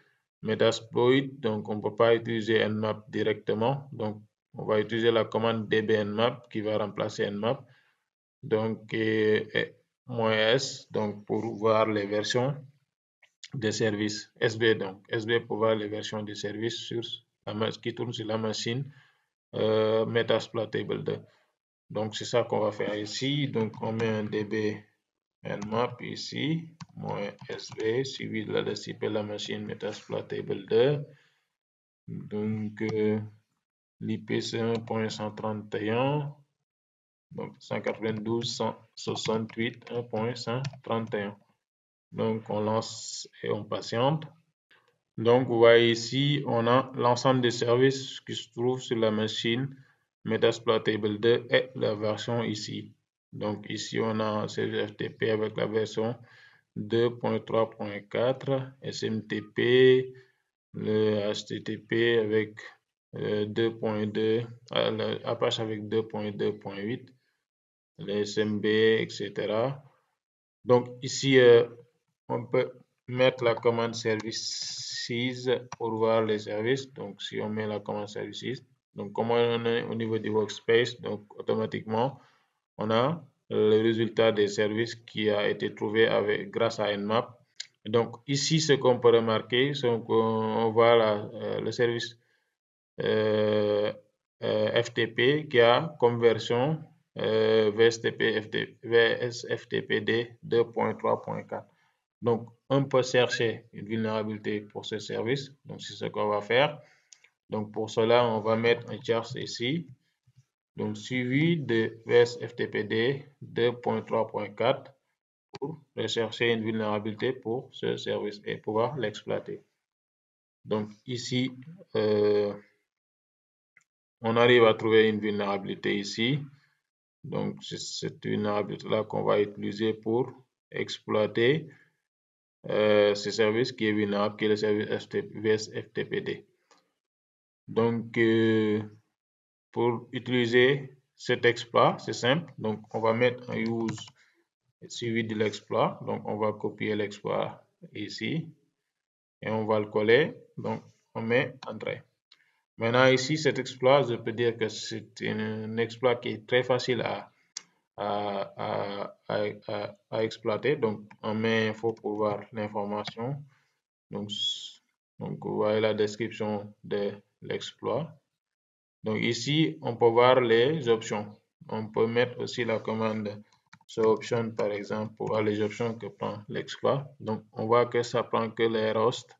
Metasploit, donc on ne peut pas utiliser nmap directement. Donc, on va utiliser la commande dbnmap qui va remplacer nmap. Donc, -s, donc pour voir les versions des services SB, donc SB pour voir les versions des services qui tournent sur la machine Metasploitable 2. Donc c'est ça qu'on va faire ici. Donc on met un db nmap ici, -sb, suivi de l'adresse IP de la machine Metasploitable 2. Donc l'IP c'est 1.131, donc 192.168, 1.131. Donc on lance et on patiente. Donc, vous voyez ici, on a l'ensemble des services qui se trouvent sur la machine Metasploitable 2 et la version ici. Donc, ici, on a un service FTP avec la version 2.3.4, SMTP, le HTTP avec 2.2, Apache avec 2.2.8, le SMB, etc. Donc, ici, on peut mettre la commande services pour voir les services. Donc, si on met la commande services, donc comme on est au niveau du workspace, donc automatiquement, on a le résultat des services qui a été trouvé grâce à Nmap. Donc, ici, ce qu'on peut remarquer, c'est qu'on voit le service FTP qui a comme version VSFTPD 2.3.4. Donc, on peut chercher une vulnérabilité pour ce service. Donc, c'est ce qu'on va faire. Donc, pour cela, on va mettre un tierce ici. Donc, suivi de VSFTPD 2.3.4 pour rechercher une vulnérabilité pour ce service et pouvoir l'exploiter. Donc, ici, on arrive à trouver une vulnérabilité ici. Donc, c'est cette vulnérabilité-là qu'on va utiliser pour exploiter ce service qui est vulnérable, qui est le service VSFTPD. Donc, pour utiliser cet exploit, c'est simple. Donc, on va mettre un use suivi de l'exploit. Donc, on va copier l'exploit ici et on va le coller. Donc, on met entrée. Maintenant, ici, cet exploit, je peux dire que c'est un exploit qui est très facile à exploiter. Donc, on met info pour voir l'information. Donc, vous voyez la description de l'exploit. Donc, ici, on peut voir les options. On peut mettre aussi la commande option, par exemple, pour voir les options que prend l'exploit. Donc, on voit que ça prend que les hosts.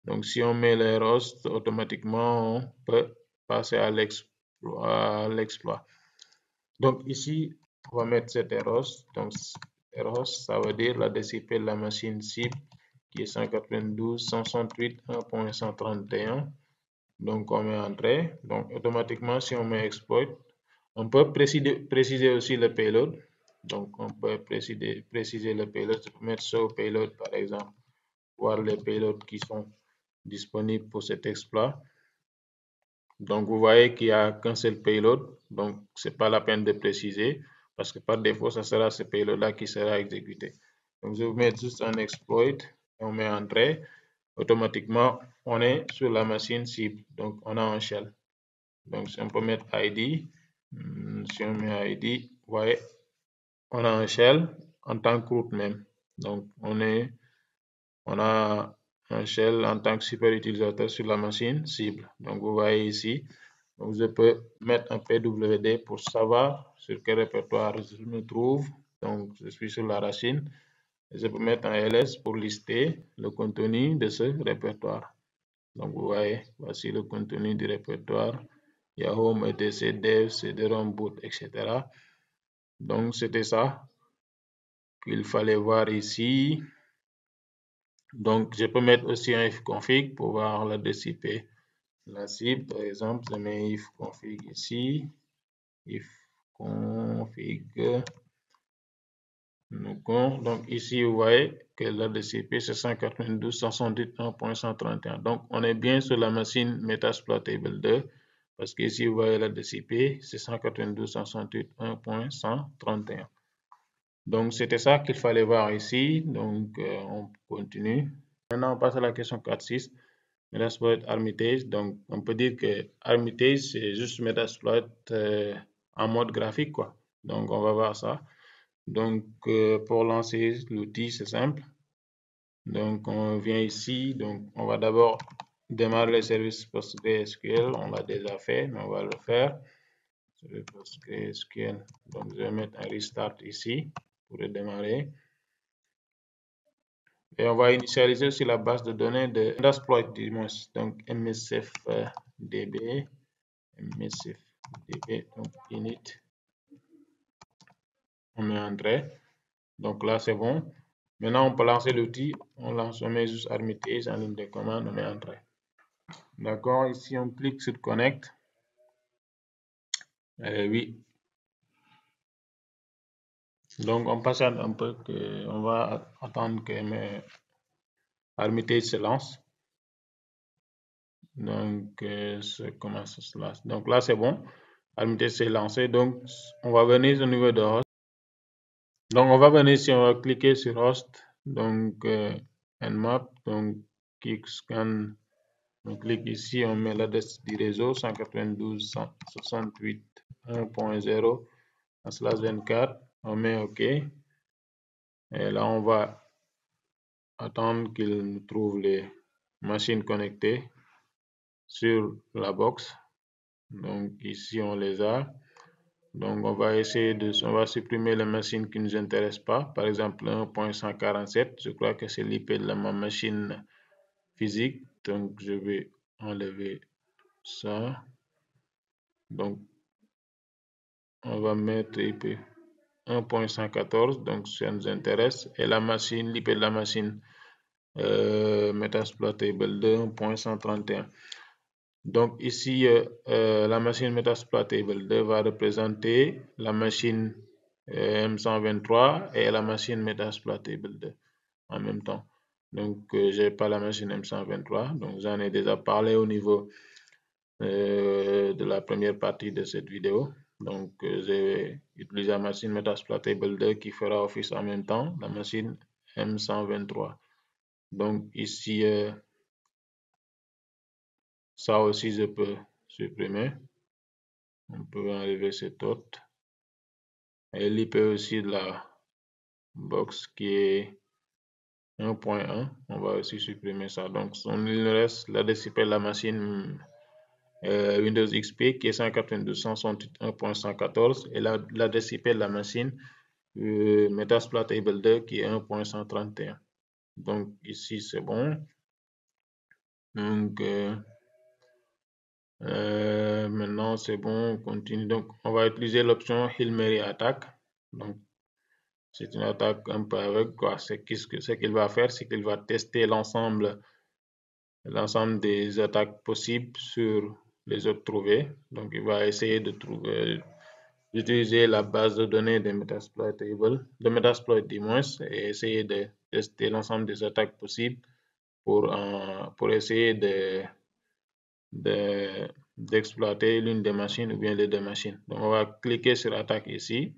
Donc, si on met les hosts, automatiquement, on peut passer à l'exploit. Donc, ici, on va mettre cet error. Donc, error, ça veut dire la DCP de la machine cible qui est 192.168.1.131. Donc, on met entrée. Donc, automatiquement, si on met exploit, on peut préciser aussi le payload. Donc, on peut préciser le payload, mettre show payload par exemple, voir les payloads qui sont disponibles pour cet exploit. Donc, vous voyez qu'il n'y a qu'un seul payload, donc ce n'est pas la peine de préciser parce que par défaut, ce sera ce payload-là qui sera exécuté. Donc, je vais mettre juste un exploit et on met entrée. Automatiquement, on est sur la machine cible, donc on a un shell. Donc, si on peut mettre ID, si on met ID, vous voyez, on a un shell en tant que root même. Donc, on a un shell en tant que super utilisateur sur la machine cible. Donc, vous voyez ici, donc je peux mettre un PWD pour savoir sur quel répertoire je me trouve. Donc, je suis sur la racine. Je peux mettre un ls pour lister le contenu de ce répertoire. Donc, vous voyez, voici le contenu du répertoire. Il y a home, etc, dev, cd-rom, boot, etc. Donc, c'était ça qu'il fallait voir ici. Donc, je peux mettre aussi un ifconfig pour voir la DCP. La cible, par exemple, je mets ifconfig ici. Ifconfig. Donc, ici, vous voyez que la DCP, c'est 192.168.1.131. Donc, on est bien sur la machine Metasploitable 2. Parce que ici, vous voyez la DCP, c'est 192.168.1.131. Donc, c'était ça qu'il fallait voir ici. Donc, on continue. Maintenant, on passe à la question 4.6. Metasploit Hermitage. Donc, on peut dire que Hermitage, c'est juste Metasploit en mode graphique, quoi. Donc, on va voir ça. Donc, pour lancer l'outil, c'est simple. Donc, on vient ici. Donc, on va d'abord démarrer le service PostgreSQL. On l'a déjà fait, mais on va le faire. Sur PostgreSQL. Donc, je vais mettre un restart ici pour le démarrer. Et on va initialiser sur la base de données de Metasploit, donc msfdb, donc init, on met entrée. Donc là, c'est bon. Maintenant, on peut lancer l'outil. On met juste Hermitage en ligne de commande, on met entrée. D'accord, ici, on clique sur Connect. Oui. Donc, on patiente un peu, on va attendre que Hermitage se lance. Donc, comment ça se lance? Donc là, c'est bon. Hermitage s'est lancé. Donc, on va venir au niveau de host. Donc, on va venir ici, on va cliquer sur host. Donc, nmap. Donc, kick scan. On clique ici, on met l'adresse du réseau 192.168.1.0/24. On met OK. Et là, on va attendre qu'il nous trouve les machines connectées sur la box. Donc, ici, on les a. Donc, on va essayer on va supprimer les machines qui ne nous intéressent pas. Par exemple, 1.147, je crois que c'est l'IP de ma machine physique. Donc, je vais enlever ça. Donc, on va mettre IP 1.114, donc ça nous intéresse. Et la machine, l'IP de la machine Metasploitable 2, 1.131. Donc ici, la machine Metasploitable 2 va représenter la machine M123 et la machine Metasploitable 2 en même temps. Donc, je n'ai pas la machine M123, donc j'en ai déjà parlé au niveau de la première partie de cette vidéo. Donc, j'ai utilisé la machine Metasploitable 2 qui fera office en même temps, la machine M123. Donc, ici, ça aussi, je peux supprimer. On peut enlever cet autre. Et l'IP aussi de la box qui est 1.1. On va aussi supprimer ça. Donc, il reste la DCP de la machine Windows XP qui est 192.168.1.114 et la DCP de la machine Metasploitable 2 qui est 1.131. Donc, ici, c'est bon. Donc, maintenant, c'est bon, on continue. Donc, on va utiliser l'option Hail Mary Attack. Donc, c'est une attaque un peu aveugle, quoi. Ce qu'il va faire, c'est qu'il va tester l'ensemble des attaques possibles sur les autres trouvées. Donc, il va essayer d'utiliser la base de données de Metasploit du moins, et essayer de tester l'ensemble des attaques possibles pour essayer d'exploiter l'une des machines ou bien les deux machines. Donc, on va cliquer sur attaque ici,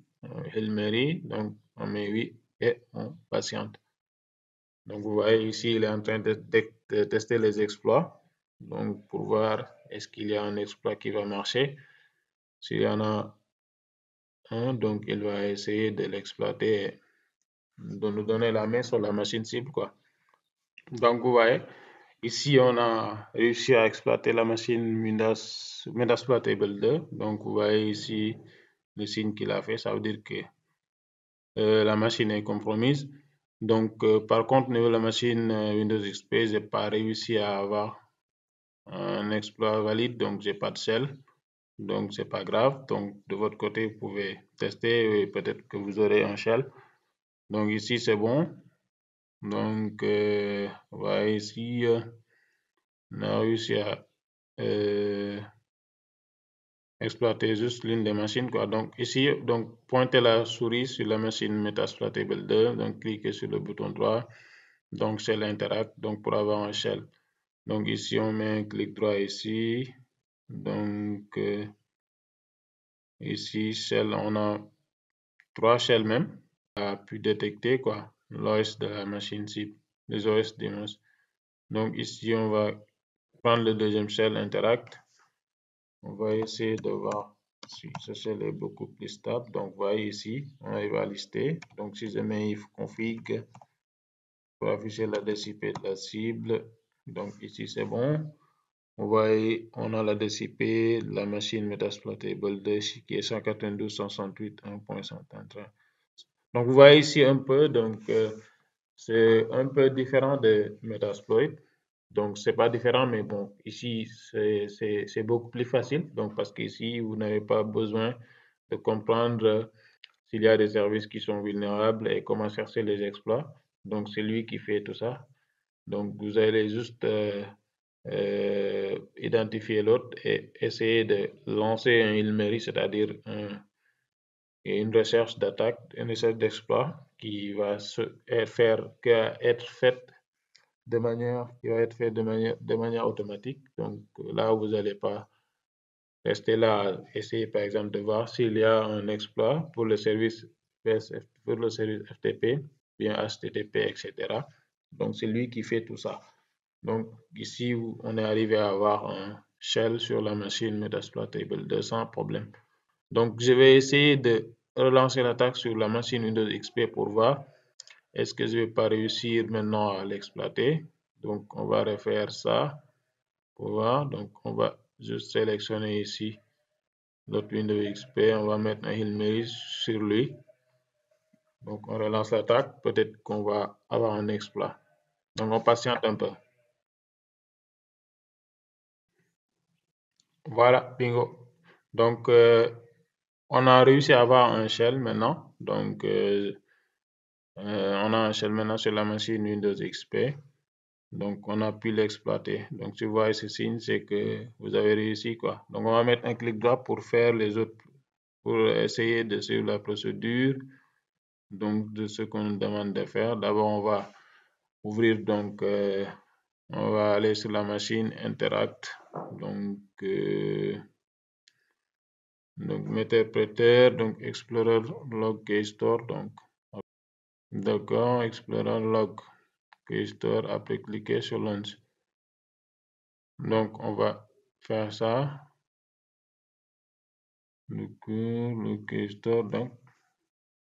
Hail Mary, donc on met oui et on patiente. Donc, vous voyez ici, il est en train de tester les exploits. Donc, pour voir est-ce qu'il y a un exploit qui va marcher. S'il y en a un, donc il va essayer de l'exploiter, de nous donner la main sur la machine cible, quoi. Donc, vous voyez, ici, on a réussi à exploiter la machine Metasploitable 2. Donc, vous voyez ici le signe qu'il a fait, ça veut dire que la machine est compromise. Donc, par contre, niveau de la machine Windows XP, j'ai pas réussi à avoir un exploit valide, donc j'ai pas de shell. Donc, c'est pas grave. Donc, de votre côté, vous pouvez tester et peut-être que vous aurez un shell. Donc, ici, c'est bon. Donc, voilà, ici, on a réussi à exploiter juste l'une des machines, quoi. Donc, ici, donc, pointez la souris sur la machine Metasploitable 2. Donc, cliquez sur le bouton droit. Donc, shell interact. Donc, pour avoir un shell. Donc, ici, on met un clic droit ici. Donc, ici, shell, on a 3 shells même. A pu détecter, quoi, l'OS de la machine cible, les OS des machines. Donc, ici, on va prendre le deuxième shell interact. On va essayer de voir si ce shell est beaucoup plus stable. Donc, vous voyez ici, on arrive à lister. Donc, si je mets if config pour afficher l'adresse IP de la cible. Donc, ici, c'est bon. Vous voyez, on a l'adresse IP de la machine Metasploitable 2 qui est 192.168.1.133. Donc, vous voyez ici un peu, donc, c'est un peu différent de Metasploit. Donc, c'est pas différent, mais bon, ici, c'est beaucoup plus facile. Donc, parce qu'ici, vous n'avez pas besoin de comprendre s'il y a des services qui sont vulnérables et comment chercher les exploits. Donc, c'est lui qui fait tout ça. Donc, vous allez juste identifier l'autre et essayer de lancer un Hail Mary, c'est-à-dire une recherche d'attaque, une recherche d'exploit qui va être faite de manière, de manière automatique. Donc là, vous n'allez pas rester là, essayer par exemple de voir s'il y a un exploit pour le service pour le service FTP, bien HTTP, etc. Donc c'est lui qui fait tout ça. Donc ici, on est arrivé à avoir un shell sur la machine Metasploitable 2 sans problème. Donc je vais essayer de relancer l'attaque sur la machine Windows XP pour voir est-ce que je vais pas réussir maintenant à l'exploiter. Donc on va refaire ça pour voir. Donc on va juste sélectionner ici notre Windows XP. On va mettre un Hail Mary sur lui. Donc on relance l'attaque. Peut-être qu'on va avoir un exploit. Donc on patiente un peu. Voilà, bingo. Donc on a réussi à avoir un shell maintenant. Donc on a un shell maintenant sur la machine Windows XP. Donc, on a pu l'exploiter. Donc, tu vois ce signe, c'est que vous avez réussi, quoi. Donc, on va mettre un clic droit pour faire les autres, pour essayer de suivre la procédure. Donc, de ce qu'on nous demande de faire. D'abord, on va ouvrir, donc, on va aller sur la machine Interact. Donc, Meterpreter, donc, Explorer Log Keystore. Donc, d'accord, Explorer Log Keystore, après cliquer sur Launch. Donc, on va faire ça. Le cours, le keystore, donc,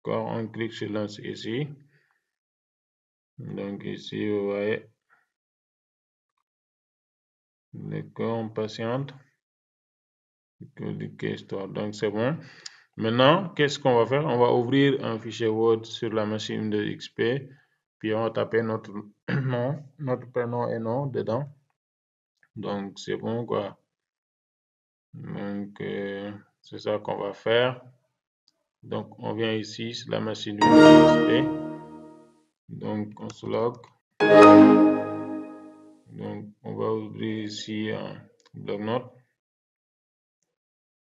quand on clique sur Lance ici, donc ici, vous voyez, d'accord, on patiente, le keystore, donc c'est bon. Maintenant, qu'est-ce qu'on va faire? On va ouvrir un fichier Word sur la machine de XP, puis on va taper notre nom, notre prénom et nom dedans. Donc c'est bon quoi. Donc c'est ça qu'on va faire. Donc on vient ici sur la machine Windows XP. Donc on se log. Donc on va ouvrir ici un bloc-notes.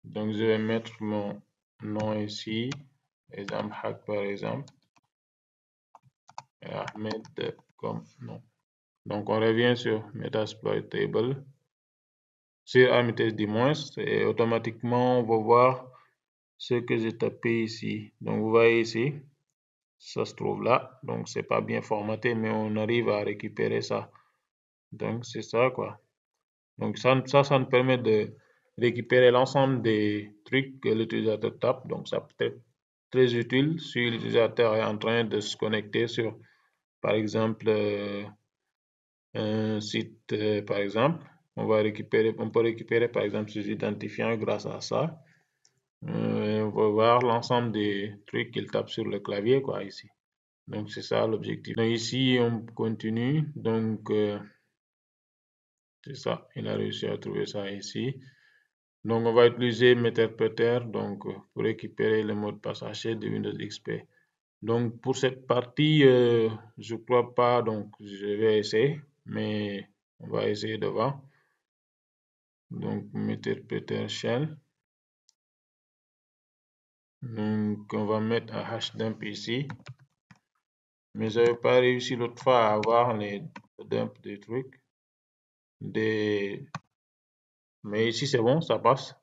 Donc je vais mettre mon nom ici, exemple hack par exemple, et Ahmed comme nom. Donc on revient sur Metasploitable, sur Armitage du moins, et automatiquement on va voir ce que j'ai tapé ici. Donc vous voyez ici, ça se trouve là, donc c'est pas bien formaté, mais on arrive à récupérer ça. Donc c'est ça quoi. Donc ça nous permet de récupérer l'ensemble des trucs que l'utilisateur tape. Donc ça peut être très utile si l'utilisateur est en train de se connecter sur, par exemple, un site, par exemple. On peut récupérer par exemple ses identifiants grâce à ça. On va voir l'ensemble des trucs qu'il tape sur le clavier, quoi, ici. Donc c'est ça l'objectif. Donc ici on continue. Donc c'est ça, il a réussi à trouver ça ici. Donc on va utiliser Meterpreter donc pour récupérer le mot de passe haché de Windows XP. Donc pour cette partie, je crois pas, donc je vais essayer, mais on va essayer devant. Donc Meterpreter shell. Donc on va mettre un hashdump ici. Mais je n'avais pas réussi l'autre fois à avoir les dumps des trucs. Mais ici c'est bon, ça passe.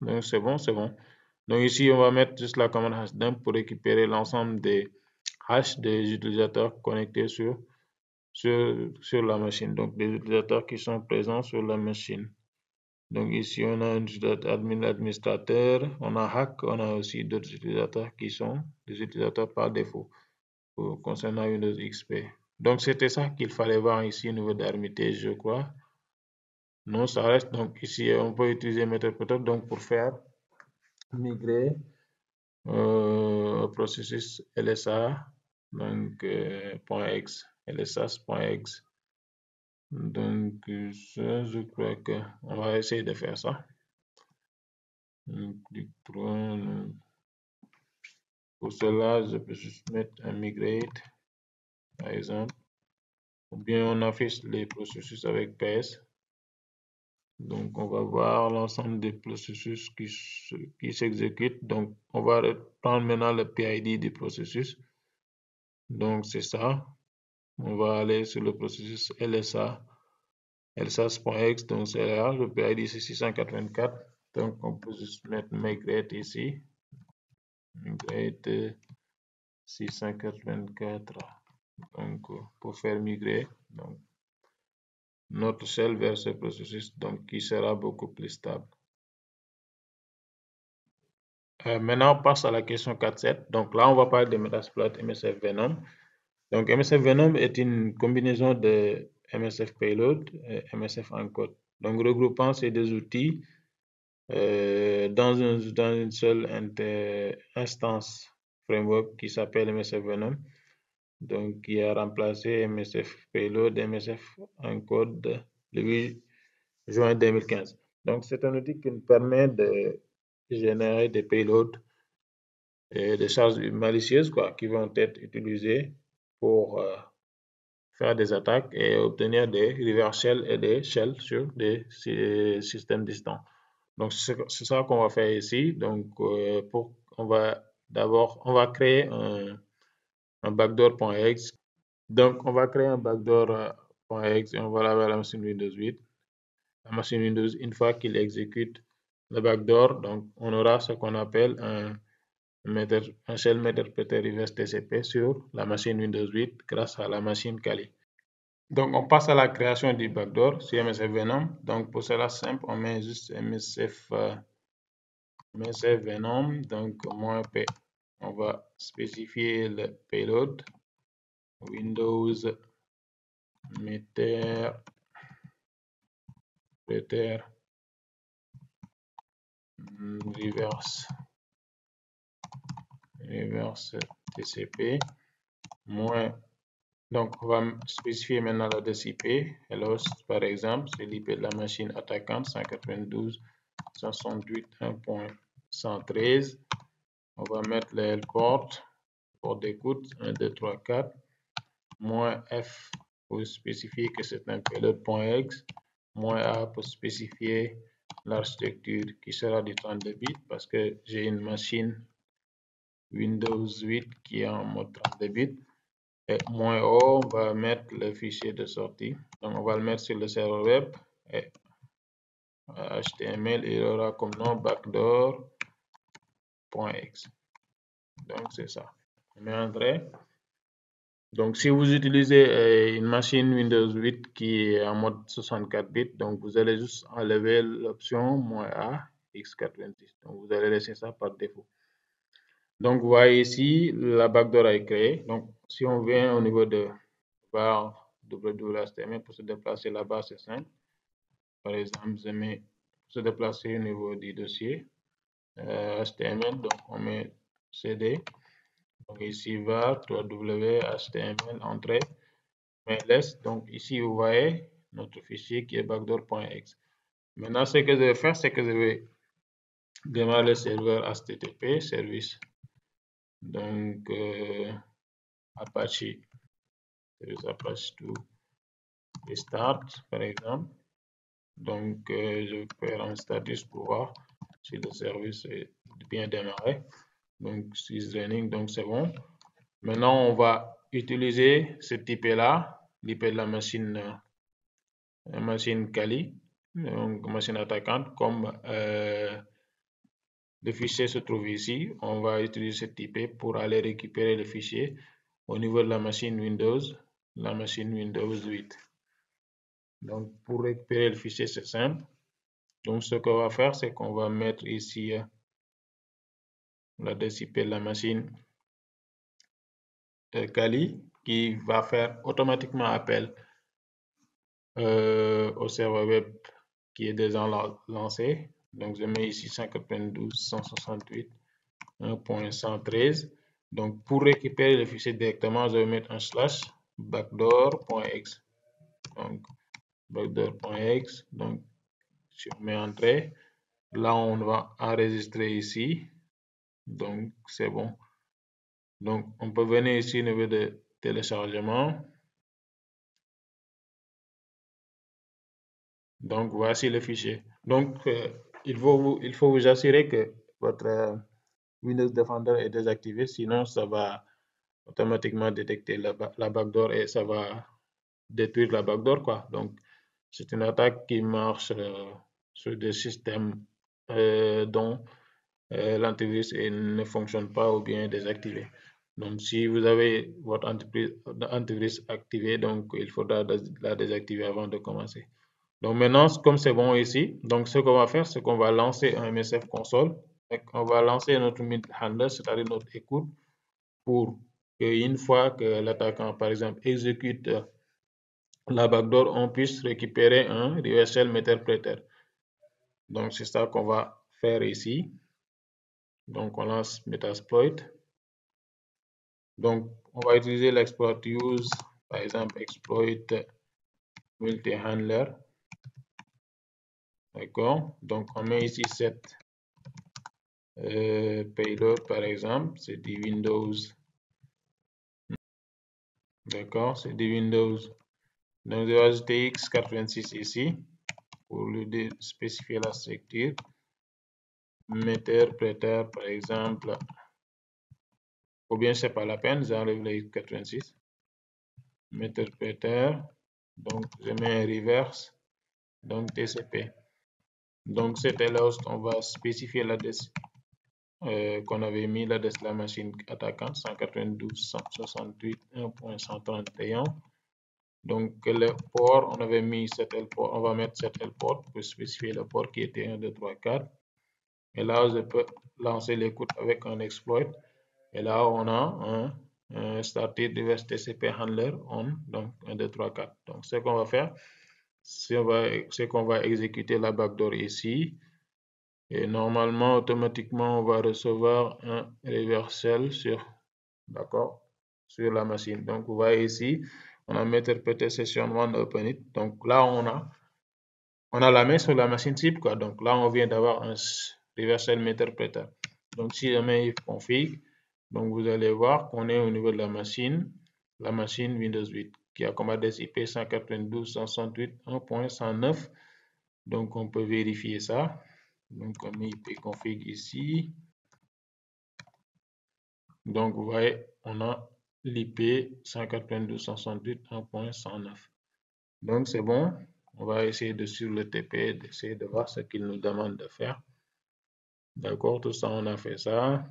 Donc c'est bon, c'est bon. Donc ici on va mettre juste la commande hashdump pour récupérer l'ensemble des hash des utilisateurs connectés sur la machine. Donc des utilisateurs qui sont présents sur la machine. Donc ici on a un administrateur, on a hack, on a aussi d'autres utilisateurs qui sont des utilisateurs par défaut concernant Windows XP. Donc c'était ça qu'il fallait voir ici au niveau d'Armitage, je crois. Non, ça reste. Donc ici on peut utiliser Meterpreter donc pour faire migrer processus LSA donc .x lsas.x. Donc ça, je crois que on va essayer de faire ça. Pour cela, je peux juste mettre un migrate, par exemple, ou bien on affiche les processus avec PS. Donc on va voir l'ensemble des processus qui s'exécutent. Donc on va prendre maintenant le PID du processus. Donc c'est ça. On va aller sur le processus LSA, lsas.x, donc c'est là, le PID c'est 684. Donc on peut juste mettre migrate ici. Migrate 684. Donc pour faire migrer donc, notre shell vers ce processus donc qui sera beaucoup plus stable. Maintenant, on passe à la question 4.7. Donc là, on va parler de Metasploit MSF Venom. Donc MSF Venom est une combinaison de MSF Payload et MSF Encode. Donc regroupant ces deux outils dans une seule instance framework qui s'appelle MSF Venom. Donc qui a remplacé MSF Payload et MSF Encode le 8 juin 2015. Donc c'est un outil qui nous permet de générer des payloads et des charges malicieuses qui vont être utilisées pour faire des attaques et obtenir des reverse shells et des shells sur des systèmes distants. Donc c'est ça qu'on va faire ici. Donc on va créer un backdoor.exe. Donc on va créer un backdoor.exe et on va l'envoyer à la machine Windows 8. La machine Windows, une fois qu'il exécute le backdoor, donc on aura ce qu'on appelle un shell Meterpreter reverse TCP sur la machine Windows 8 grâce à la machine Kali. Donc on passe à la création du backdoor sur MSF Venom. Donc pour cela simple, on met juste MSF Venom, donc -p. On va spécifier le payload Windows Meterpreter reverse TCP Donc, on va spécifier maintenant l'adresse IP. Hello, par exemple, c'est l'IP de la machine attaquante 192.168.1.113. On va mettre le port d'écoute 1, 2, 3, 4. Moins F pour spécifier que c'est un payload.exe. Moins A pour spécifier l'architecture qui sera du 32 bits parce que j'ai une machine Windows 8 qui est en mode 32 bits. Et moins O, on va mettre le fichier de sortie. Donc, on va le mettre sur le serveur web. Et HTML, il aura comme nom backdoor.exe. Donc, c'est ça. On met Entrée. Donc, si vous utilisez une machine Windows 8 qui est en mode 64 bits, donc vous allez juste enlever l'option "-a x86". Donc, vous allez laisser ça par défaut. Donc, vous voyez ici, la backdoor est créée. Donc, si on vient au niveau de barre www.html pour se déplacer là-bas, c'est simple. Par exemple, je mets pour se déplacer au niveau du dossier HTML, donc on met cd. Donc ici var www html entrée mainless. Donc ici vous voyez notre fichier qui est backdoor.exe. Maintenant ce que je vais faire, c'est que je vais démarrer le serveur HTTP service. Donc Apache service Apache to restart par exemple. Donc je vais faire un status pour voir si le service est bien démarré. Donc si c'est running, donc c'est bon. Maintenant, on va utiliser cet IP-là, l'IP de la machine Kali, donc machine attaquante, comme le fichier se trouve ici. On va utiliser cet IP pour aller récupérer le fichier au niveau de la machine Windows 8. Donc, pour récupérer le fichier, c'est simple. Donc, ce qu'on va faire, c'est qu'on va mettre ici l'adresse IP de la machine Kali qui va faire automatiquement appel au serveur web qui est déjà lancé. Donc, je mets ici 192.168.1.113. Donc, pour récupérer le fichier directement, je vais mettre un / backdoor.exe. Donc, backdoor.exe. Donc, si on met entrée, là, on va enregistrer ici. Donc, c'est bon. Donc, on peut venir ici au niveau de téléchargement. Donc, voici le fichier. Donc, il faut vous assurer que votre Windows Defender est désactivé, sinon ça va automatiquement détecter la backdoor et ça va détruire la backdoor, quoi. Donc, c'est une attaque qui marche sur des systèmes dont l'antivirus ne fonctionne pas ou bien désactivé. Donc, si vous avez votre antivirus activé, donc il faudra la désactiver avant de commencer. Donc maintenant, comme c'est bon ici, donc ce qu'on va faire, c'est qu'on va lancer un MSF console. On va lancer notre mid handler, c'est-à-dire notre écoute, pour qu'une fois que l'attaquant, par exemple, exécute la backdoor, on puisse récupérer un reversal meterpreter. Donc c'est ça qu'on va faire ici. Donc on lance Metasploit. Donc on va utiliser l'exploit use, par exemple, exploit multi-handler. D'accord? Donc on met ici cette payload par exemple, c'est du Windows. D'accord, c'est du Windows. Donc je vais ajouter x86 ici pour lui spécifier la structure. Meterpreter par exemple, ou bien c'est pas la peine, j'enlève le x86. Meterpreter, donc je mets un reverse, donc TCP. Donc c'était l'host, on va spécifier l'adresse qu'on avait mis l'adresse de la machine attaquante 192.168.1.131. Donc le port, on avait mis cet port, on va mettre cet port pour spécifier le port qui était 1, 2, 3, 4. Et là, je peux lancer l'écoute avec un exploit. Et là, on a un started reverse TCP handler on, donc 1, 2, 3, 4. Donc ce qu'on va faire, c'est qu'on va exécuter la backdoor ici. Et normalement, automatiquement, on va recevoir un reversal sur, d'accord, sur la machine. Donc, vous voyez ici, on a Meterpreter session 1 open it. Donc là, on a la main sur la machine cible, quoi. Donc là, on vient d'avoir un reversal Meterpreter. Donc si jamais if config, donc vous allez voir qu'on est au niveau de la machine Windows 8 qui a comme adresse IP 192.168.1.109. Donc on peut vérifier ça. Donc on met IP config ici. Donc vous voyez, on a l'IP 192.168.1.109. Donc c'est bon. On va essayer de sur le TP, d'essayer de voir ce qu'il nous demande de faire. D'accord, tout ça, on a fait ça.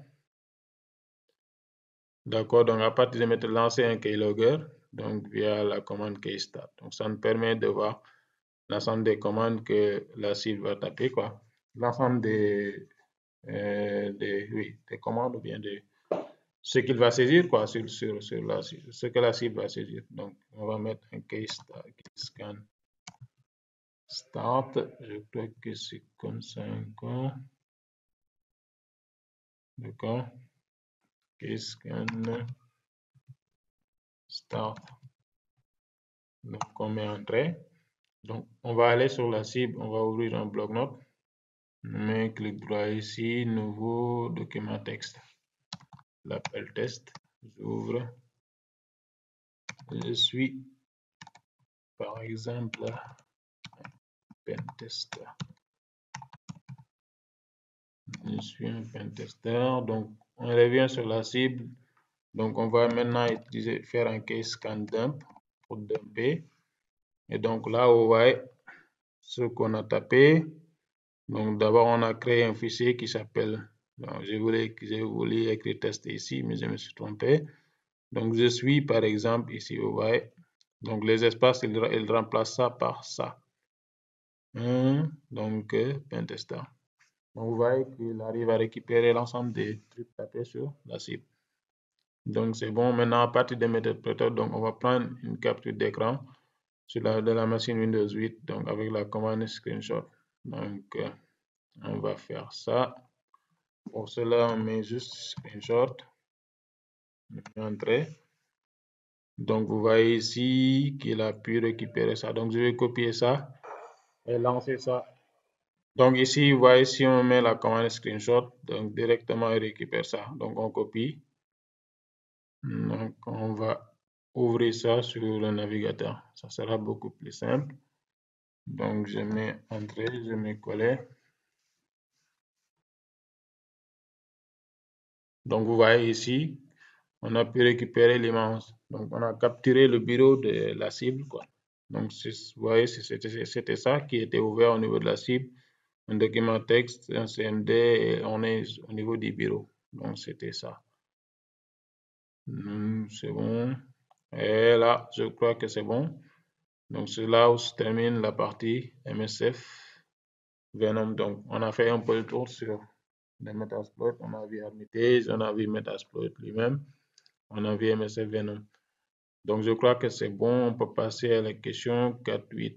D'accord, donc à partir de maintenant, lancer un keylogger, donc via la commande keystart. Donc ça nous permet de voir l'ensemble des commandes que la cible va taper, quoi. L'ensemble des commandes ou bien de ce qu'il va saisir, quoi, ce que la cible va saisir. Donc on va mettre un keyscan start, je crois que c'est comme ça encore. D'accord. Keyscan start. Donc on met entrée. Donc on va aller sur la cible, on va ouvrir un bloc-notes. On met clic droit ici, nouveau document texte. L'appel test, j'ouvre. Je suis par exemple pentester. Je suis un pentester. Donc on revient sur la cible. Donc on va maintenant faire un case scan dump pour dumper. Et donc là, vous voyez ce qu'on a tapé. Donc d'abord, on a créé un fichier qui s'appelle, je voulais écrire test ici, mais je me suis trompé. Donc je suis par exemple ici, vous voyez. Donc les espaces, il remplace ça par ça. Donc pentester. Donc vous voyez qu'il arrive à récupérer l'ensemble des trucs tapés sur la cible. Donc c'est bon. Maintenant, à partir de Meterpreter, donc on va prendre une capture d'écran de la machine Windows 8, donc avec la commande screenshot. Donc on va faire ça. Pour cela, on met juste screenshot, entrée. Donc vous voyez ici qu'il a pu récupérer ça. Donc je vais copier ça et lancer ça. Donc ici, vous voyez, si on met la commande screenshot, donc directement il récupère ça. Donc on copie. Donc on va ouvrir ça sur le navigateur. Ça sera beaucoup plus simple. Donc je mets entrée, je mets coller. Donc vous voyez ici, on a pu récupérer l'image. Donc on a capturé le bureau de la cible, quoi. Donc vous voyez, c'était ça qui était ouvert au niveau de la cible. Un document texte, un CMD, et on est au niveau du bureau. Donc c'était ça. C'est bon. Et là, je crois que c'est bon. Donc c'est là où se termine la partie MSF Venom. Donc on a fait un peu le tour sur les Metasploit. On a vu Hermitage, on a vu Metasploit lui-même, on a vu MSF Venom. Donc je crois que c'est bon. On peut passer à la question 4.8.